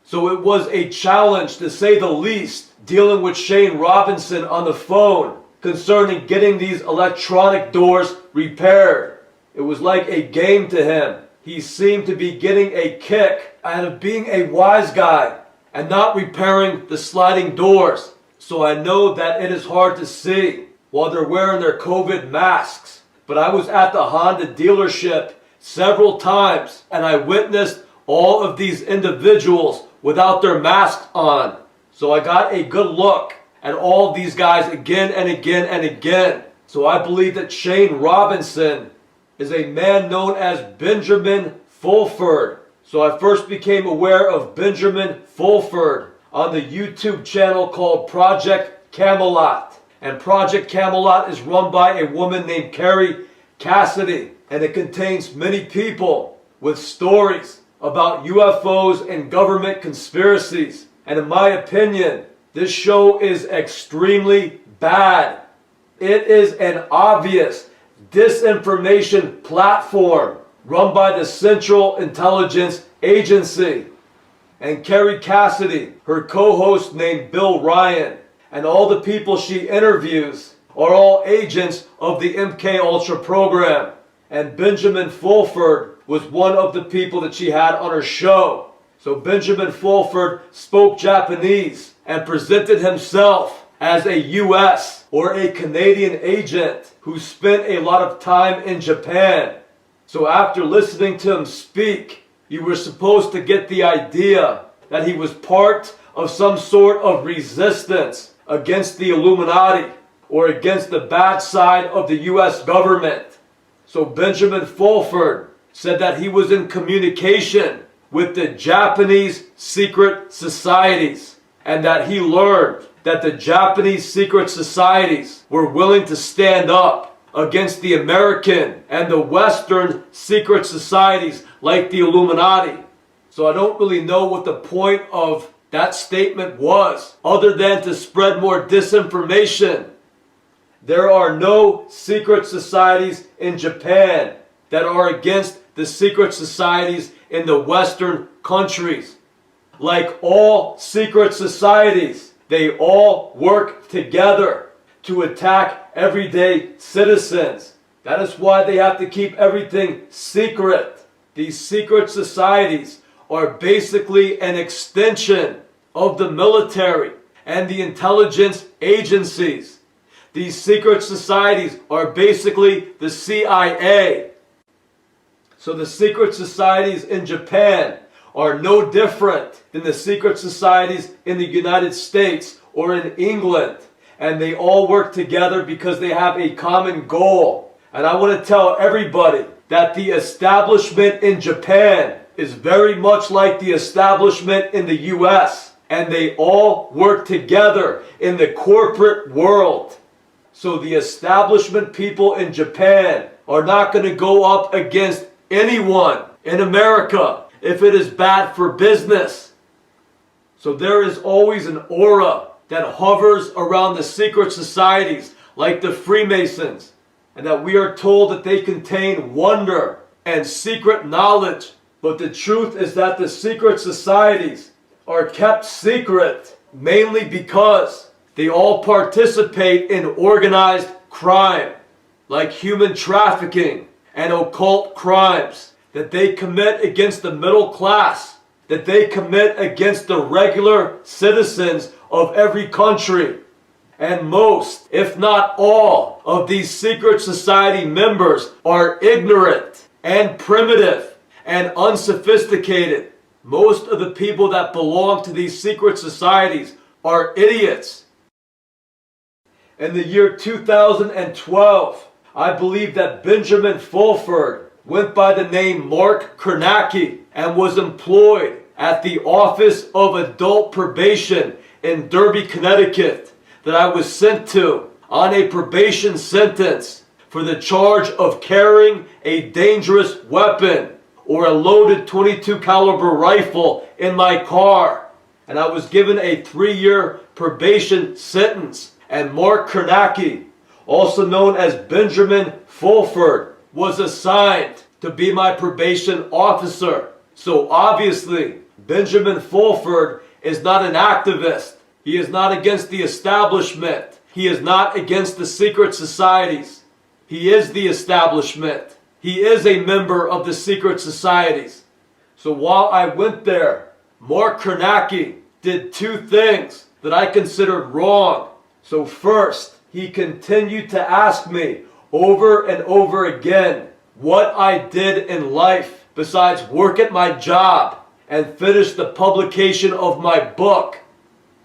So it was a challenge, to say the least, dealing with Shane Robinson on the phone concerning getting these electronic doors repaired. It was like a game to him. He seemed to be getting a kick out of being a wise guy and not repairing the sliding doors. So I know that it is hard to see while they're wearing their COVID masks. But I was at the Honda dealership several times and I witnessed all of these individuals without their masks on. So I got a good look at all of these guys again and again and again. So I believe that Shane Robinson is a man known as Benjamin Fulford. So I first became aware of Benjamin Fulford on the YouTube channel called Project Camelot. And Project Camelot is run by a woman named Carrie Cassidy. And it contains many people with stories about UFOs and government conspiracies. And in my opinion, this show is extremely bad. It is an obvious disinformation platform run by the Central Intelligence Agency. And Carrie Cassidy, her co-host named Bill Ryan, and all the people she interviews are all agents of the MK Ultra program. And Benjamin Fulford was one of the people that she had on her show. So Benjamin Fulford spoke Japanese and presented himself as a US or a Canadian agent who spent a lot of time in Japan. So after listening to him speak, you were supposed to get the idea that he was part of some sort of resistance against the Illuminati or against the bad side of the US government. So Benjamin Fulford said that he was in communication with the Japanese secret societies, and that he learned that the Japanese secret societies were willing to stand up against the American and the Western secret societies like the Illuminati. So I don't really know what the point of that statement was, other than to spread more disinformation. There are no secret societies in Japan that are against the secret societies in the Western countries. Like all secret societies, they all work together to attack everyday citizens. That is why they have to keep everything secret. These secret societies are basically an extension of the military and the intelligence agencies. These secret societies are basically the CIA. So the secret societies in Japan are no different than the secret societies in the United States or in England. And they all work together because they have a common goal. And I want to tell everybody that the establishment in Japan is very much like the establishment in the US. And they all work together in the corporate world. So the establishment people in Japan are not going to go up against anyone in America if it is bad for business. So there is always an aura that hovers around the secret societies like the Freemasons, and that we are told that they contain wonder and secret knowledge. But the truth is that the secret societies are kept secret mainly because they all participate in organized crime, like human trafficking and occult crimes that they commit against the middle class, that they commit against the regular citizens of every country. And most, if not all, of these secret society members are ignorant and primitive and unsophisticated. Most of the people that belong to these secret societies are idiots. In the year 2012, I believe that Benjamin Fulford went by the name Mark Kernacki and was employed at the Office of Adult Probation in Derby, Connecticut, that I was sent to on a probation sentence for the charge of carrying a dangerous weapon or a loaded .22 caliber rifle in my car. And I was given a 3-year probation sentence. And Mark Kernacki, also known as Benjamin Fulford, was assigned to be my probation officer. So obviously, Benjamin Fulford is not an activist. He is not against the establishment. He is not against the secret societies. He is the establishment. He is a member of the secret societies. So while I went there, Mark Kernacki did 2 things that I considered wrong. So first, he continued to ask me over and over again what I did in life besides work at my job and finish the publication of my book.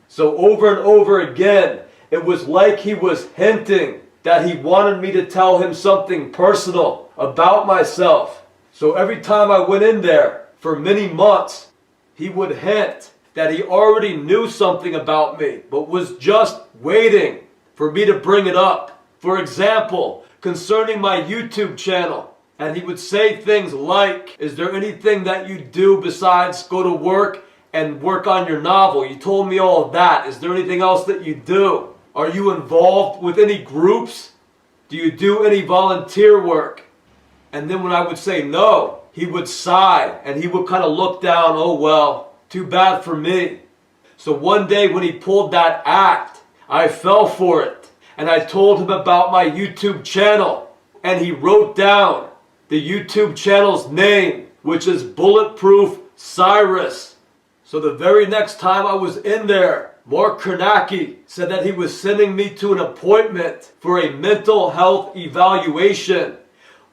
So over and over again, it was like he was hinting that he wanted me to tell him something personal about myself. So every time I went in there for many months, he would hint that he already knew something about me, but was just waiting for me to bring it up. For example, concerning my YouTube channel, and he would say things like, "Is there anything that you do besides go to work and work on your novel? You told me all of that. Is there anything else that you do? Are you involved with any groups? Do you do any volunteer work?" And then when I would say no, he would sigh and he would kind of look down, "Oh well, too bad for me." So one day when he pulled that act, I fell for it. And I told him about my YouTube channel. And he wrote down the YouTube channel's name, which is Bulletproof Cyrus. So the very next time I was in there, Mark Kernacki said that he was sending me to an appointment for a mental health evaluation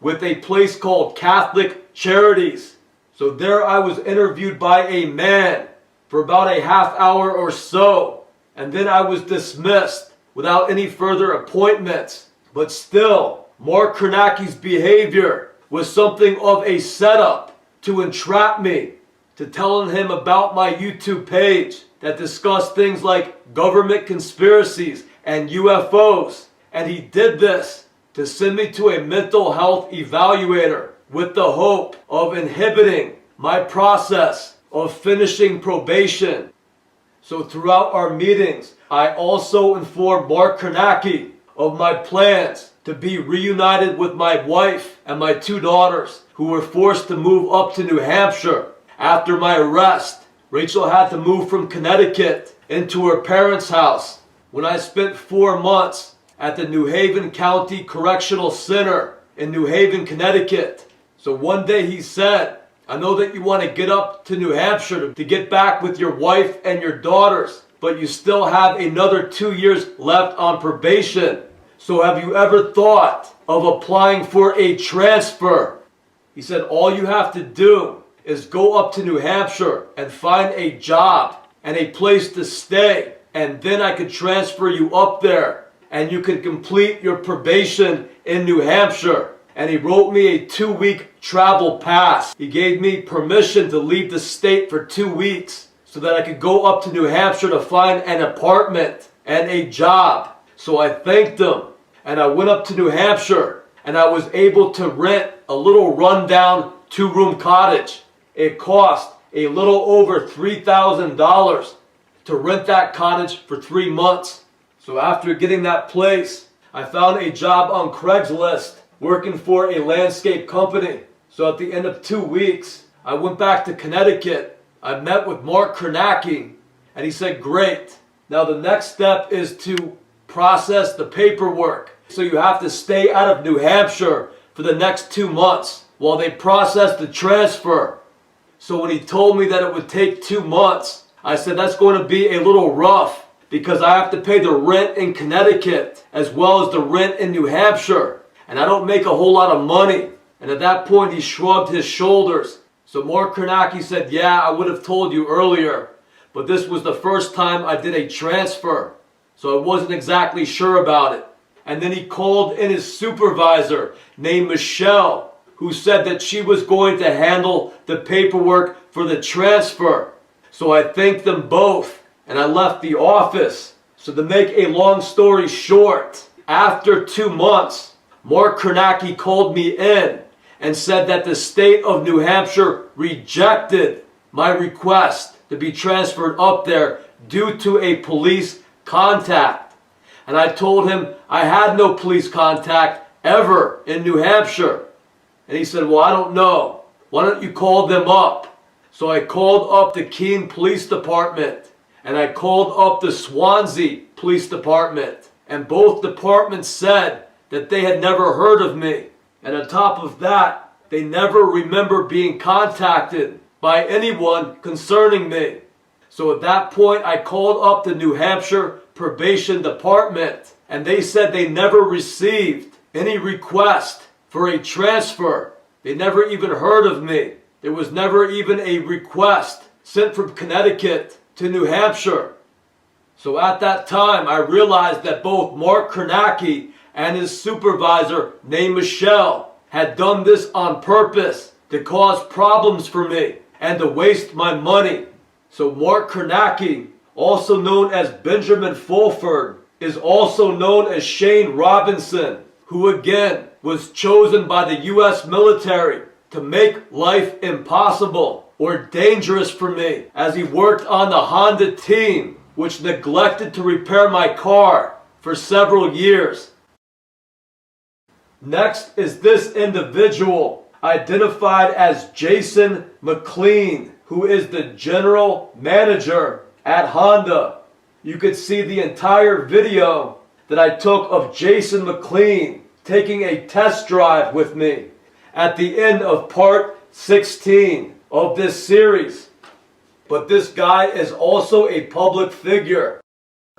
with a place called Catholic Charities. So there I was interviewed by a man for about a half hour or so. And then I was dismissed without any further appointments. But still, Mark Kernacki's behavior was something of a setup to entrap me, to telling him about my YouTube page that discussed things like government conspiracies and UFOs. And he did this to send me to a mental health evaluator with the hope of inhibiting my process of finishing probation. So throughout our meetings, I also informed Mark Kernacki of my plans to be reunited with my wife and my 2 daughters who were forced to move up to New Hampshire. After my arrest, Rachel had to move from Connecticut into her parents' house when I spent 4 months at the New Haven County Correctional Center in New Haven, Connecticut. So one day he said, "I know that you want to get up to New Hampshire to get back with your wife and your daughters, but you still have another 2 years left on probation. So have you ever thought of applying for a transfer?" He said, "All you have to do is go up to New Hampshire and find a job and a place to stay, and then I could transfer you up there and you can complete your probation in New Hampshire." And he wrote me a 2-week travel pass. He gave me permission to leave the state for 2 weeks so that I could go up to New Hampshire to find an apartment and a job. So I thanked him. and I went up to New Hampshire, and I was able to rent a little rundown 2-room cottage. It cost a little over $3,000 to rent that cottage for 3 months. So after getting that place, I found a job on Craigslist working for a landscape company. So at the end of 2 weeks, I went back to Connecticut. I met with Mark Kornacki, and he said, great. Now the next step is to process the paperwork. So you have to stay out of New Hampshire for the next 2 months while they process the transfer. So when he told me that it would take 2 months, I said that's going to be a little rough because I have to pay the rent in Connecticut as well as the rent in New Hampshire. And I don't make a whole lot of money. And at that point he shrugged his shoulders. So Mark Kornacki said, yeah, I would have told you earlier, but this was the first time I did a transfer. So I wasn't exactly sure about it. And then he called in his supervisor named Michelle, who said that she was going to handle the paperwork for the transfer. So I thanked them both and I left the office. So to make a long story short, after 2 months, Mark Kornacki called me in and said that the state of New Hampshire rejected my request to be transferred up there due to a police contact. And I told him I had no police contact ever in New Hampshire. And he said, well, I don't know. Why don't you call them up? So I called up the Keene Police Department and I called up the Swansea Police Department. And both departments said that they had never heard of me. And on top of that, they never remember being contacted by anyone concerning me. So at that point, I called up the New Hampshire Probation Department, and they said they never received any request for a transfer. They never even heard of me. There was never even a request sent from Connecticut to New Hampshire. So at that time, I realized that both Mark Kornacki and his supervisor named Michelle had done this on purpose to cause problems for me and to waste my money. So Mark Kornacki, also known as Benjamin Fulford, is also known as Shane Robinson, who again was chosen by the U.S. military to make life impossible or dangerous for me as he worked on the Honda team, which neglected to repair my car for several years. Next is this individual, identified as Jason McLean, who is the general manager at Honda. You could see the entire video that I took of Jason McLean taking a test drive with me at the end of part 16 of this series. But this guy is also a public figure,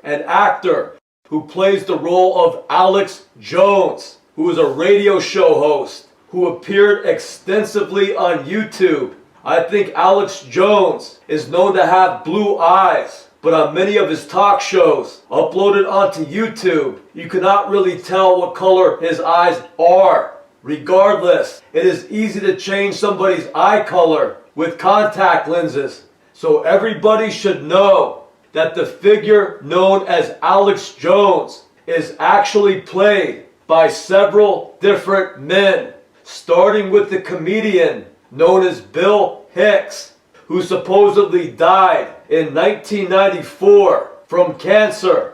an actor who plays the role of Alex Jones, who is a radio show host who appeared extensively on YouTube. I think Alex Jones is known to have blue eyes, but on many of his talk shows uploaded onto YouTube, you cannot really tell what color his eyes are. Regardless, it is easy to change somebody's eye color with contact lenses. So everybody should know that the figure known as Alex Jones is actually played by several different men, starting with the comedian known as Bill Hicks, who supposedly died in 1994 from cancer.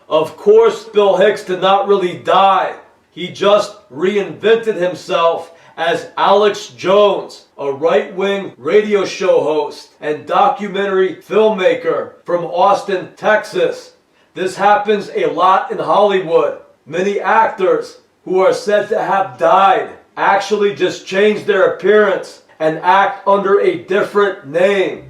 Of course, Bill Hicks did not really die. He just reinvented himself as Alex Jones, a right-wing radio show host and documentary filmmaker from Austin, Texas. This happens a lot in Hollywood. Many actors who are said to have died actually just change their appearance and act under a different name.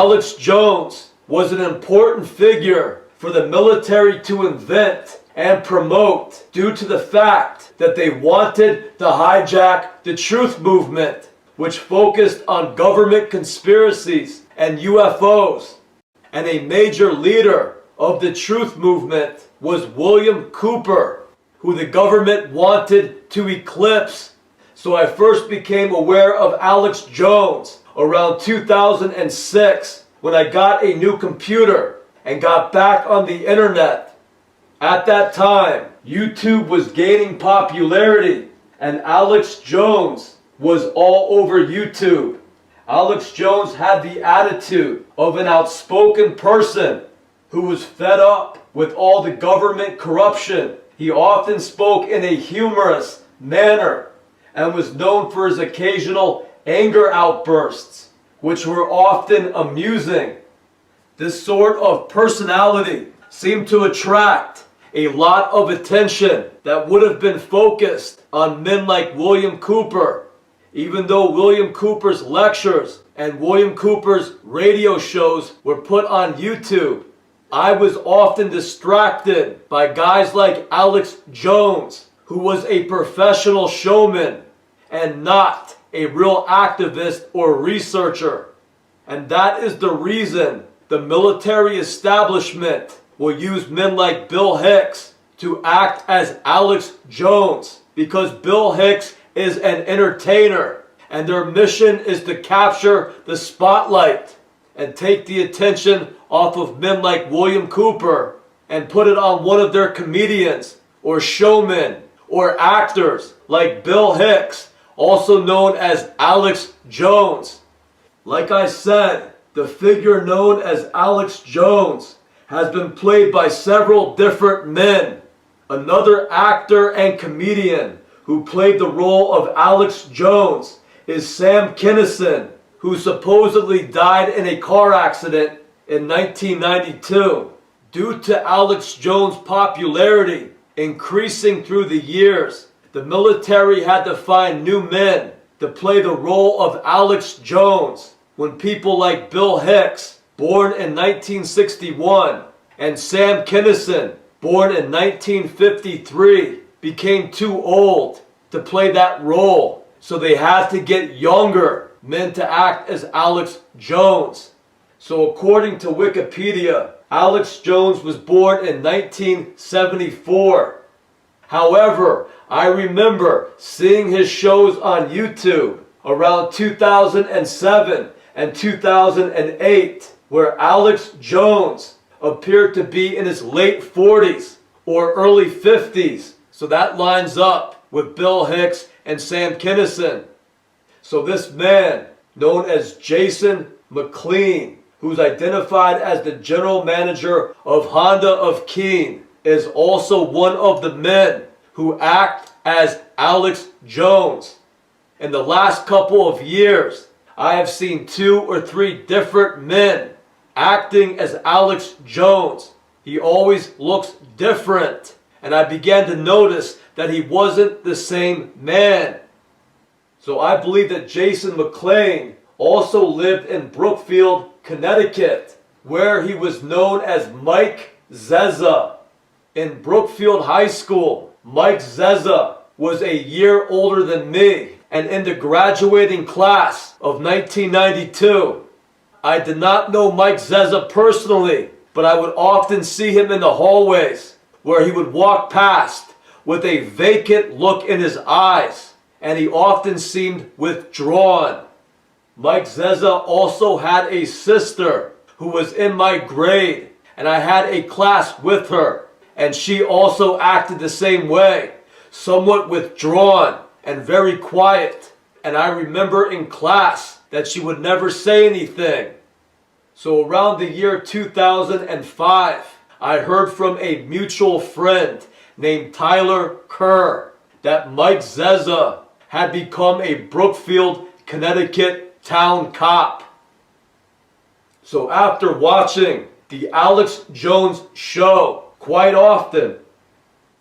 Alex Jones was an important figure for the military to invent and promote due to the fact that they wanted to hijack the truth movement, which focused on government conspiracies and UFOs. And a major leader of the truth movement was William Cooper, who the government wanted to eclipse. So I first became aware of Alex Jones around 2006 when I got a new computer and got back on the internet. At that time, YouTube was gaining popularity and Alex Jones was all over YouTube. Alex Jones had the attitude of an outspoken person who was fed up with all the government corruption. He often spoke in a humorous manner and was known for his occasional anger outbursts, which were often amusing. This sort of personality seemed to attract a lot of attention that would have been focused on men like William Cooper. Even though William Cooper's lectures and William Cooper's radio shows were put on YouTube, I was often distracted by guys like Alex Jones, who was a professional showman and not a real activist or researcher. And that is the reason the military establishment will use men like Bill Hicks to act as Alex Jones, because Bill Hicks is an entertainer and their mission is to capture the spotlight and take the attention off of men like William Cooper and put it on one of their comedians or showmen or actors like Bill Hicks, also known as Alex Jones. Like I said, the figure known as Alex Jones has been played by several different men. Another actor and comedian who played the role of Alex Jones is Sam Kinison, who supposedly died in a car accident in 1992. Due to Alex Jones' popularity increasing through the years, the military had to find new men to play the role of Alex Jones when people like Bill Hicks, born in 1961, and Sam Kinison, born in 1953, became too old to play that role. So they had to get younger men to act as Alex Jones. So according to Wikipedia, Alex Jones was born in 1974. However, I remember seeing his shows on YouTube around 2007 and 2008, where Alex Jones appeared to be in his late 40s or early 50s. So that lines up with Bill Hicks and Sam Kinison. So this man, known as Jason McLean, who's identified as the general manager of Honda of Keene, is also one of the men who act as Alex Jones. In the last couple of years, I have seen 2 or 3 different men acting as Alex Jones. He always looks different, and I began to notice that he wasn't the same man. So I believe that Jason McLean also lived in Brookfield, Connecticut, where he was known as Mike Zezza. In Brookfield High School, Mike Zezza was a year older than me, and in the graduating class of 1992. I did not know Mike Zezza personally, but I would often see him in the hallways where he would walk past with a vacant look in his eyes, and he often seemed withdrawn. Mike Zezza also had a sister who was in my grade, and I had a class with her, and she also acted the same way, somewhat withdrawn and very quiet. And I remember in class that she would never say anything. So around the year 2005, I heard from a mutual friend named Tyler Kerr that Mike Zezza had become a Brookfield, Connecticut town cop. So after watching the Alex Jones show quite often,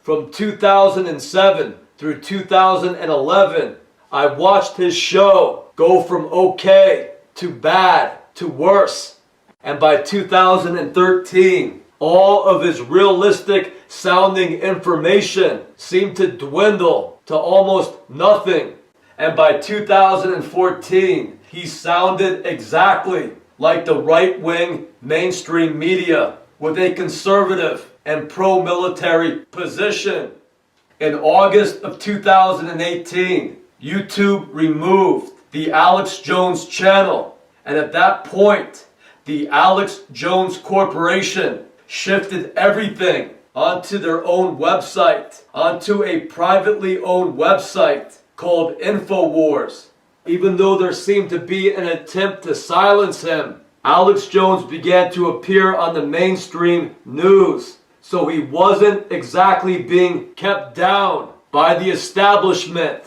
from 2007 through 2011, I watched his show go from okay to bad to worse. And by 2013, all of his realistic sounding information seemed to dwindle to almost nothing. And by 2014, he sounded exactly like the right-wing mainstream media with a conservative and pro-military position. In August of 2018, YouTube removed the Alex Jones channel, and at that point, the Alex Jones Corporation shifted everything onto their own website, onto a privately owned website called InfoWars. Even though there seemed to be an attempt to silence him, Alex Jones began to appear on the mainstream news. So he wasn't exactly being kept down by the establishment.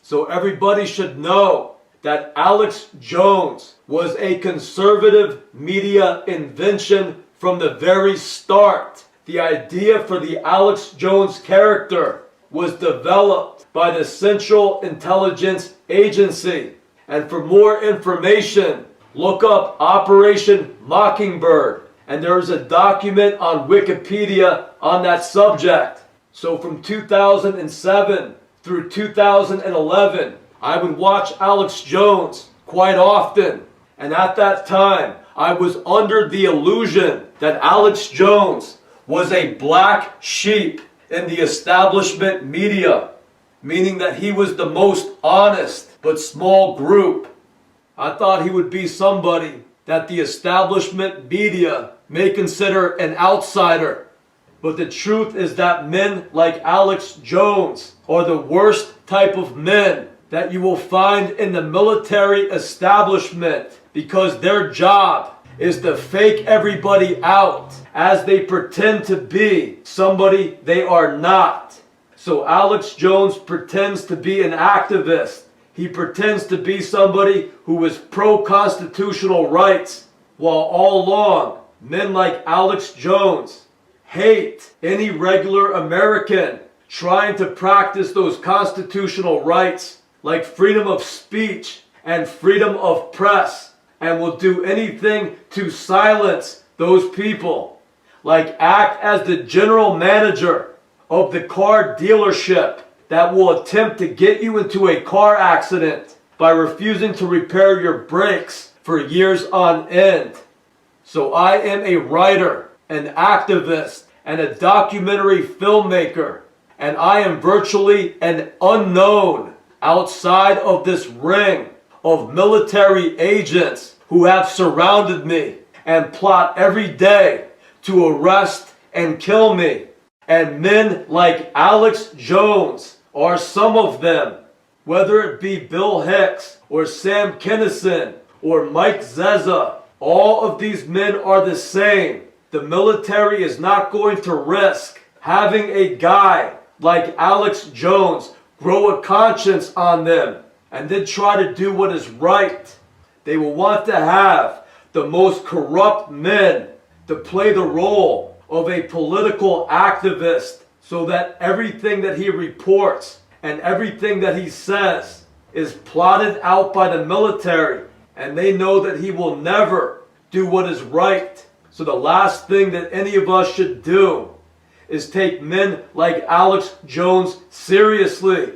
So everybody should know that Alex Jones was a conservative media invention from the very start. The idea for the Alex Jones character was developed by the Central Intelligence Agency. And for more information, look up Operation Mockingbird. And there is a document on Wikipedia on that subject. So from 2007 through 2011, I would watch Alex Jones quite often. And at that time, I was under the illusion that Alex Jones was a black sheep in the establishment media, meaning that he was the most honest but small group. I thought he would be somebody that the establishment media may consider an outsider. But the truth is that men like Alex Jones are the worst type of men that you will find in the military establishment, because their job is to fake everybody out as they pretend to be somebody they are not. So Alex Jones pretends to be an activist. He pretends to be somebody who is pro-constitutional rights, while all along, men like Alex Jones hate any regular American trying to practice those constitutional rights like freedom of speech and freedom of press, and will do anything to silence those people, like act as the general manager of the car dealership that will attempt to get you into a car accident by refusing to repair your brakes for years on end. So I am a writer, an activist, and a documentary filmmaker, and I am virtually an unknown outside of this ring of military agents who have surrounded me and plot every day to arrest and kill me. And men like Alex Jones are some of them, whether it be Bill Hicks or Sam Kinison or Mike Zeza. All of these men are the same. The military is not going to risk having a guy like Alex Jones grow a conscience on them and then try to do what is right. They will want to have the most corrupt men to play the role of a political activist, so that everything that he reports and everything that he says is plotted out by the military, and they know that he will never do what is right. So the last thing that any of us should do is take men like Alex Jones seriously.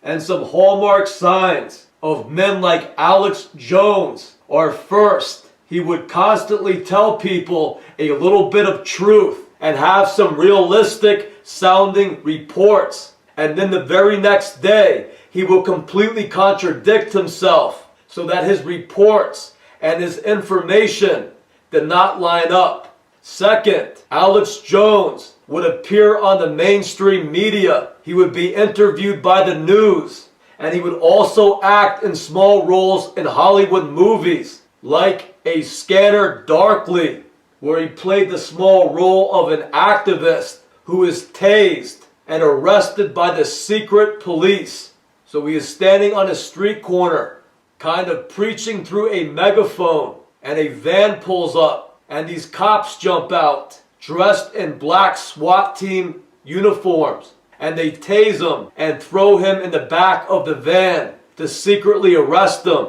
And some hallmark signs of men like Alex Jones are: first, he would constantly tell people a little bit of truth and have some realistic sounding reports. And then the very next day, he will completely contradict himself so that his reports and his information did not line up. Second, Alex Jones would appear on the mainstream media. He would be interviewed by the news, and he would also act in small roles in Hollywood movies, like A Scanner Darkly, where he played the small role of an activist who is tased and arrested by the secret police. So he is standing on a street corner, kind of preaching through a megaphone, and a van pulls up, and these cops jump out, dressed in black SWAT team uniforms, and they tase him and throw him in the back of the van to secretly arrest him.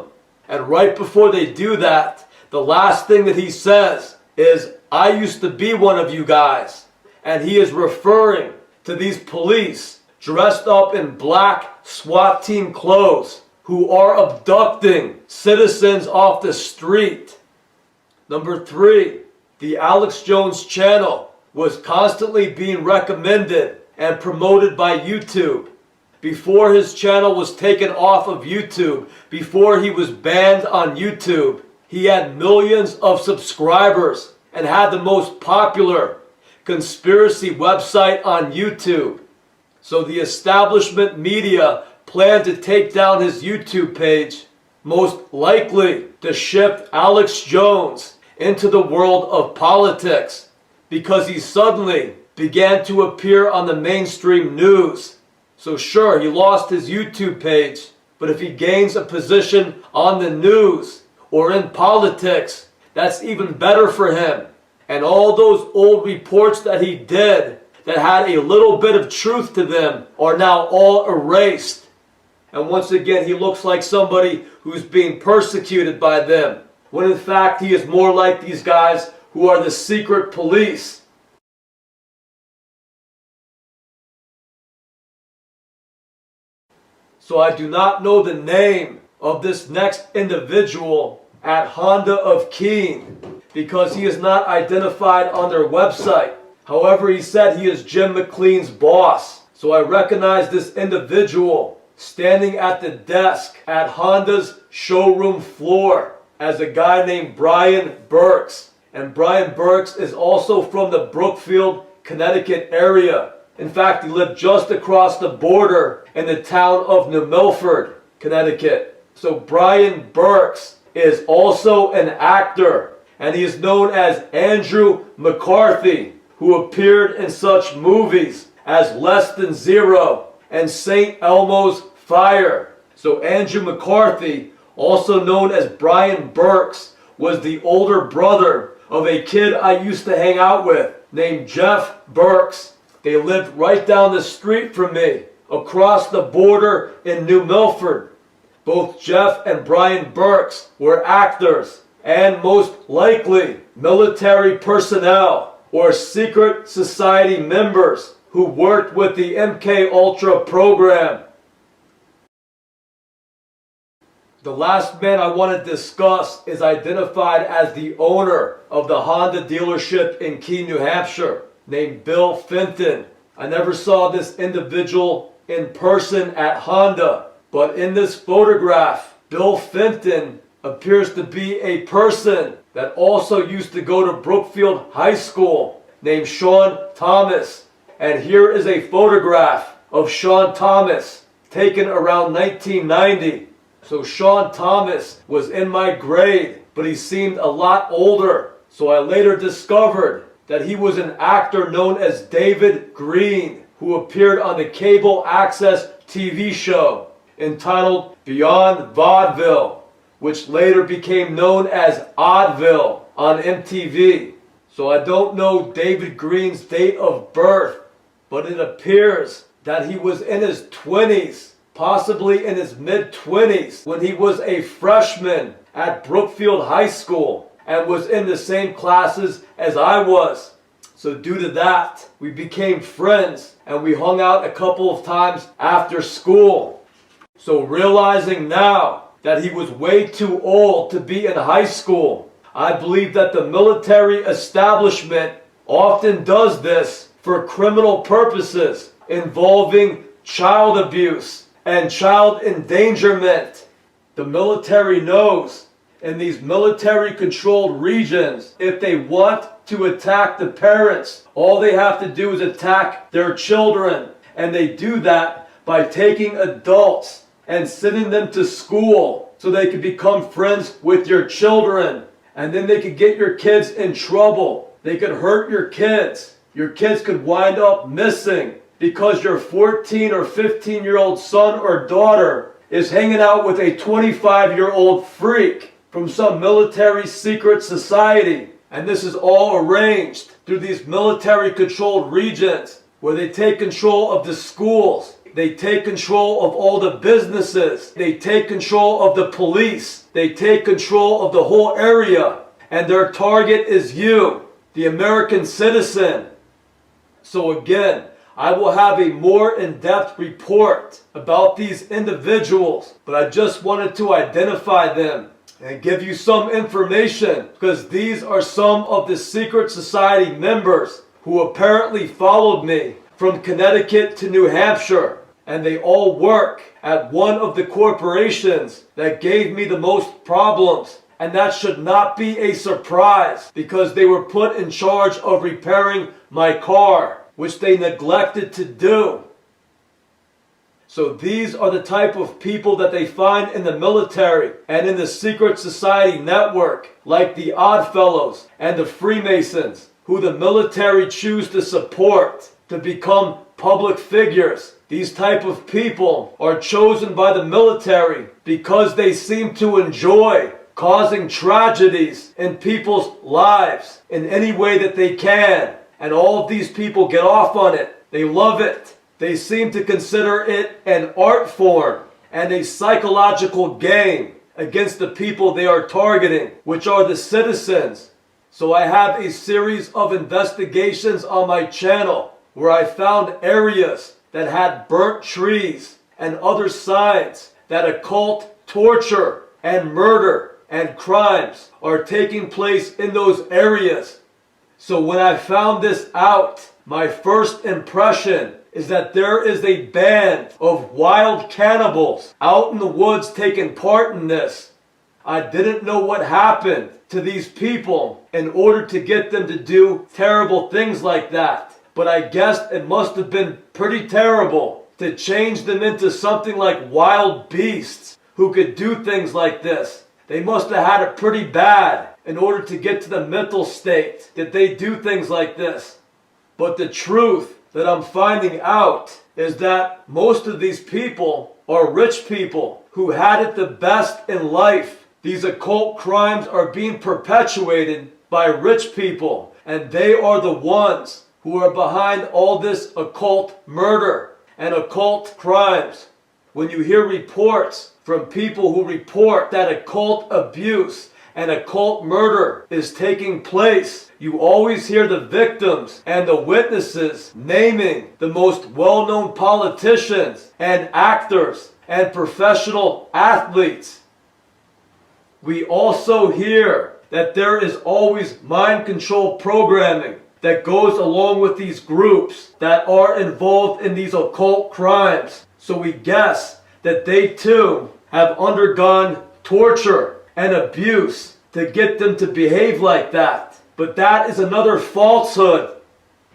And right before they do that, The last thing that he says is, "I used to be one of you guys." And he is referring to these police dressed up in black SWAT team clothes who are abducting citizens off the street. Number 3, the Alex Jones channel was constantly being recommended and promoted by YouTube. Before his channel was taken off of YouTube, before he was banned on YouTube, he had millions of subscribers and had the most popular conspiracy website on YouTube. So the establishment media planned to take down his YouTube page, most likely to shift Alex Jones into the world of politics because he suddenly began to appear on the mainstream news. So sure, he lost his YouTube page, but if he gains a position on the news or in politics, that's even better for him. And all those old reports that he did that had a little bit of truth to them are now all erased. And once again, he looks like somebody who's being persecuted by them, when in fact he is more like these guys who are the secret police. So I do not know the name of this next individual at Honda of Keene because he is not identified on their website. However, he said he is Jim McLean's boss. So I recognize this individual standing at the desk at Honda's showroom floor as a guy named Brian Burks. And Brian Burks is also from the Brookfield, Connecticut area. In fact, he lived just across the border in the town of New Milford, Connecticut. So Brian Burks is also an actor, and he is known as Andrew McCarthy, who appeared in such movies as Less Than Zero and St. Elmo's Fire. So Andrew McCarthy, also known as Brian Burks, was the older brother of a kid I used to hang out with named Jeff Burks. They lived right down the street from me, across the border in New Milford. Both Jeff and Brian Burks were actors and most likely military personnel or secret society members who worked with the MK Ultra program. The last man I want to discuss is identified as the owner of the Honda dealership in Keene, New Hampshire, named Bill Fenton. I never saw this individual in person at Honda, but in this photograph, Bill Fenton appears to be a person that also used to go to Brookfield High School named Sean Thomas. And here is a photograph of Sean Thomas taken around 1990. So Sean Thomas was in my grade, but he seemed a lot older. So I later discovered that he was an actor known as David Greene, who appeared on the cable access TV show entitled Beyond Vaudeville, which later became known as Oddville on MTV. So I don't know David Greene's date of birth, but it appears that he was in his 20s, possibly in his mid-20s, when he was a freshman at Brookfield High School and was in the same classes as I was. So due to that, we became friends and we hung out a couple of times after school. So realizing now that he was way too old to be in high school, I believe that the military establishment often does this for criminal purposes involving child abuse and child endangerment. The military knows in these military-controlled regions, if they want to attack the parents, all they have to do is attack their children. And they do that by taking adults and sending them to school so they can become friends with your children. And then they could get your kids in trouble. They could hurt your kids. Your kids could wind up missing because your 14 or 15-year-old son or daughter is hanging out with a 25-year-old freak from some military secret society. And this is all arranged through these military-controlled regions where they take control of the schools They take control of all the businesses. They take control of the police. They take control of the whole area. And their target is you, the American citizen. So again, I will have a more in-depth report about these individuals, but I just wanted to identify them and give you some information because these are some of the secret society members who apparently followed me from Connecticut to New Hampshire, and they all work at one of the corporations that gave me the most problems. And that should not be a surprise because they were put in charge of repairing my car, which they neglected to do. So these are the type of people that they find in the military and in the secret society network, like the Oddfellows and the Freemasons, who the military choose to support to become public figures. These type of people are chosen by the military because they seem to enjoy causing tragedies in people's lives in any way that they can. And all of these people get off on it. They love it. They seem to consider it an art form and a psychological game against the people they are targeting, which are the citizens. So I have a series of investigations on my channel where I found areas that had burnt trees and other signs that occult torture and murder and crimes are taking place in those areas. So when I found this out, my first impression is that there is a band of wild cannibals out in the woods taking part in this. I didn't know what happened to these people in order to get them to do terrible things like that. But I guess it must have been pretty terrible to change them into something like wild beasts who could do things like this. They must have had it pretty bad in order to get to the mental state that they do things like this. But the truth that I'm finding out is that most of these people are rich people who had it the best in life. These occult crimes are being perpetuated by rich people, and they are the ones who are behind all this occult murder and occult crimes. When you hear reports from people who report that occult abuse and occult murder is taking place, you always hear the victims and the witnesses naming the most well-known politicians and actors and professional athletes. We also hear that there is always mind control programming that goes along with these groups that are involved in these occult crimes. So we guess that they too have undergone torture and abuse to get them to behave like that. But that is another falsehood.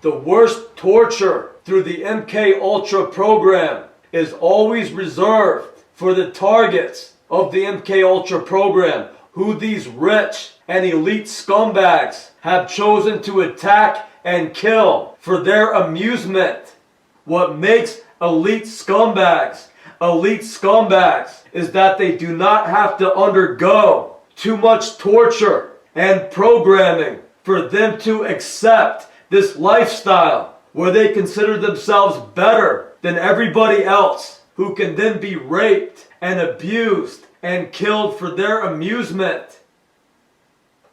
The worst torture through the MK Ultra program is always reserved for the targets of the MK Ultra program, who these rich and elite scumbags have chosen to attack and kill for their amusement. What makes elite scumbags is that they do not have to undergo too much torture and programming for them to accept this lifestyle where they consider themselves better than everybody else, who can then be raped and abused and killed for their amusement.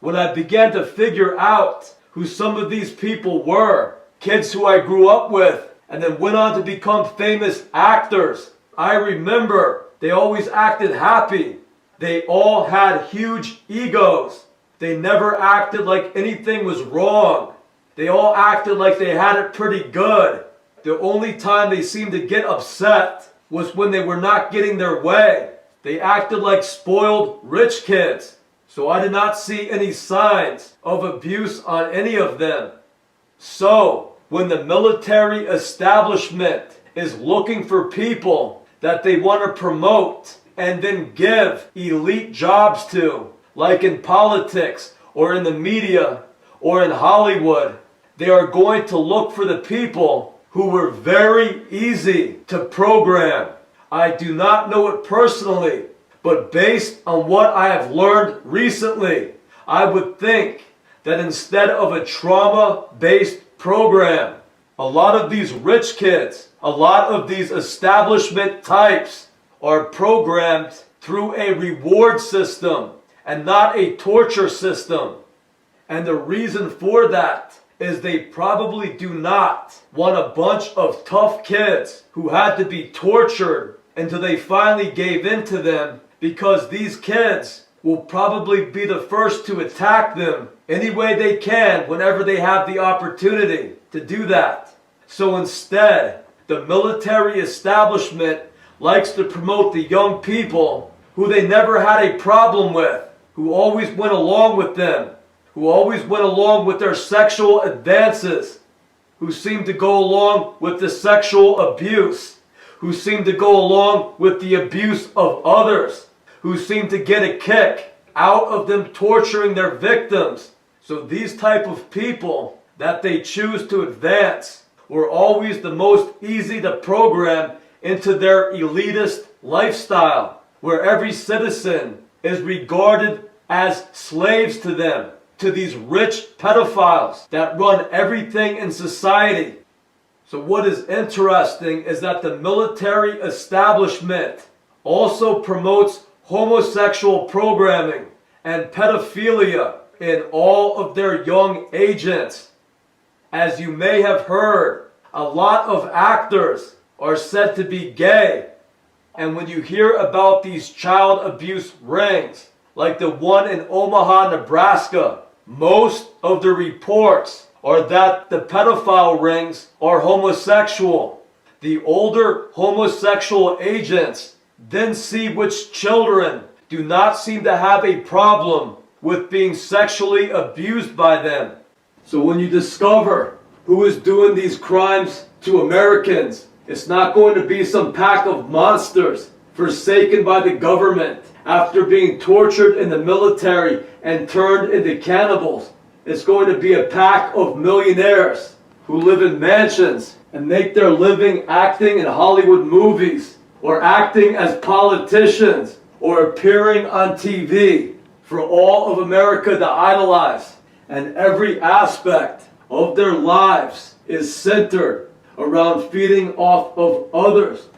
When I began to figure out who some of these people were, kids who I grew up with and then went on to become famous actors, I remember they always acted happy. They all had huge egos. They never acted like anything was wrong. They all acted like they had it pretty good. The only time they seemed to get upset was when they were not getting their way. They acted like spoiled rich kids. So I did not see any signs of abuse on any of them. So when the military establishment is looking for people that they want to promote and then give elite jobs to, like in politics or in the media or in Hollywood, they are going to look for the people who were very easy to program. I do not know it personally, but based on what I have learned recently, I would think that instead of a trauma-based program, A lot of these rich kids, a lot of these establishment types are programmed through a reward system and not a torture system. And the reason for that is they probably do not want a bunch of tough kids who had to be tortured until they finally gave in to them, because these kids will probably be the first to attack them any way they can whenever they have the opportunity to do that. So instead, the military establishment likes to promote the young people who they never had a problem with, who always went along with them, who always went along with their sexual advances, who seemed to go along with the sexual abuse, who seemed to go along with the abuse of others, who seemed to get a kick out of them torturing their victims. So these type of people that they choose to advance were always the most easy to program into their elitist lifestyle, where every citizen is regarded as slaves to them, to these rich pedophiles that run everything in society. So what is interesting is that the military establishment also promotes homosexual programming and pedophilia in all of their young agents. As you may have heard, a lot of actors are said to be gay. And when you hear about these child abuse rings, like the one in Omaha, Nebraska, most of the reports are that the pedophile rings are homosexual. The older homosexual agents then see which children do not seem to have a problem with being sexually abused by them. So when you discover who is doing these crimes to Americans, it's not going to be some pack of monsters forsaken by the government after being tortured in the military and turned into cannibals. It's going to be a pack of millionaires who live in mansions and make their living acting in Hollywood movies, or acting as politicians, or appearing on TV for all of America to idolize. And every aspect of their lives is centered around feeding off of others.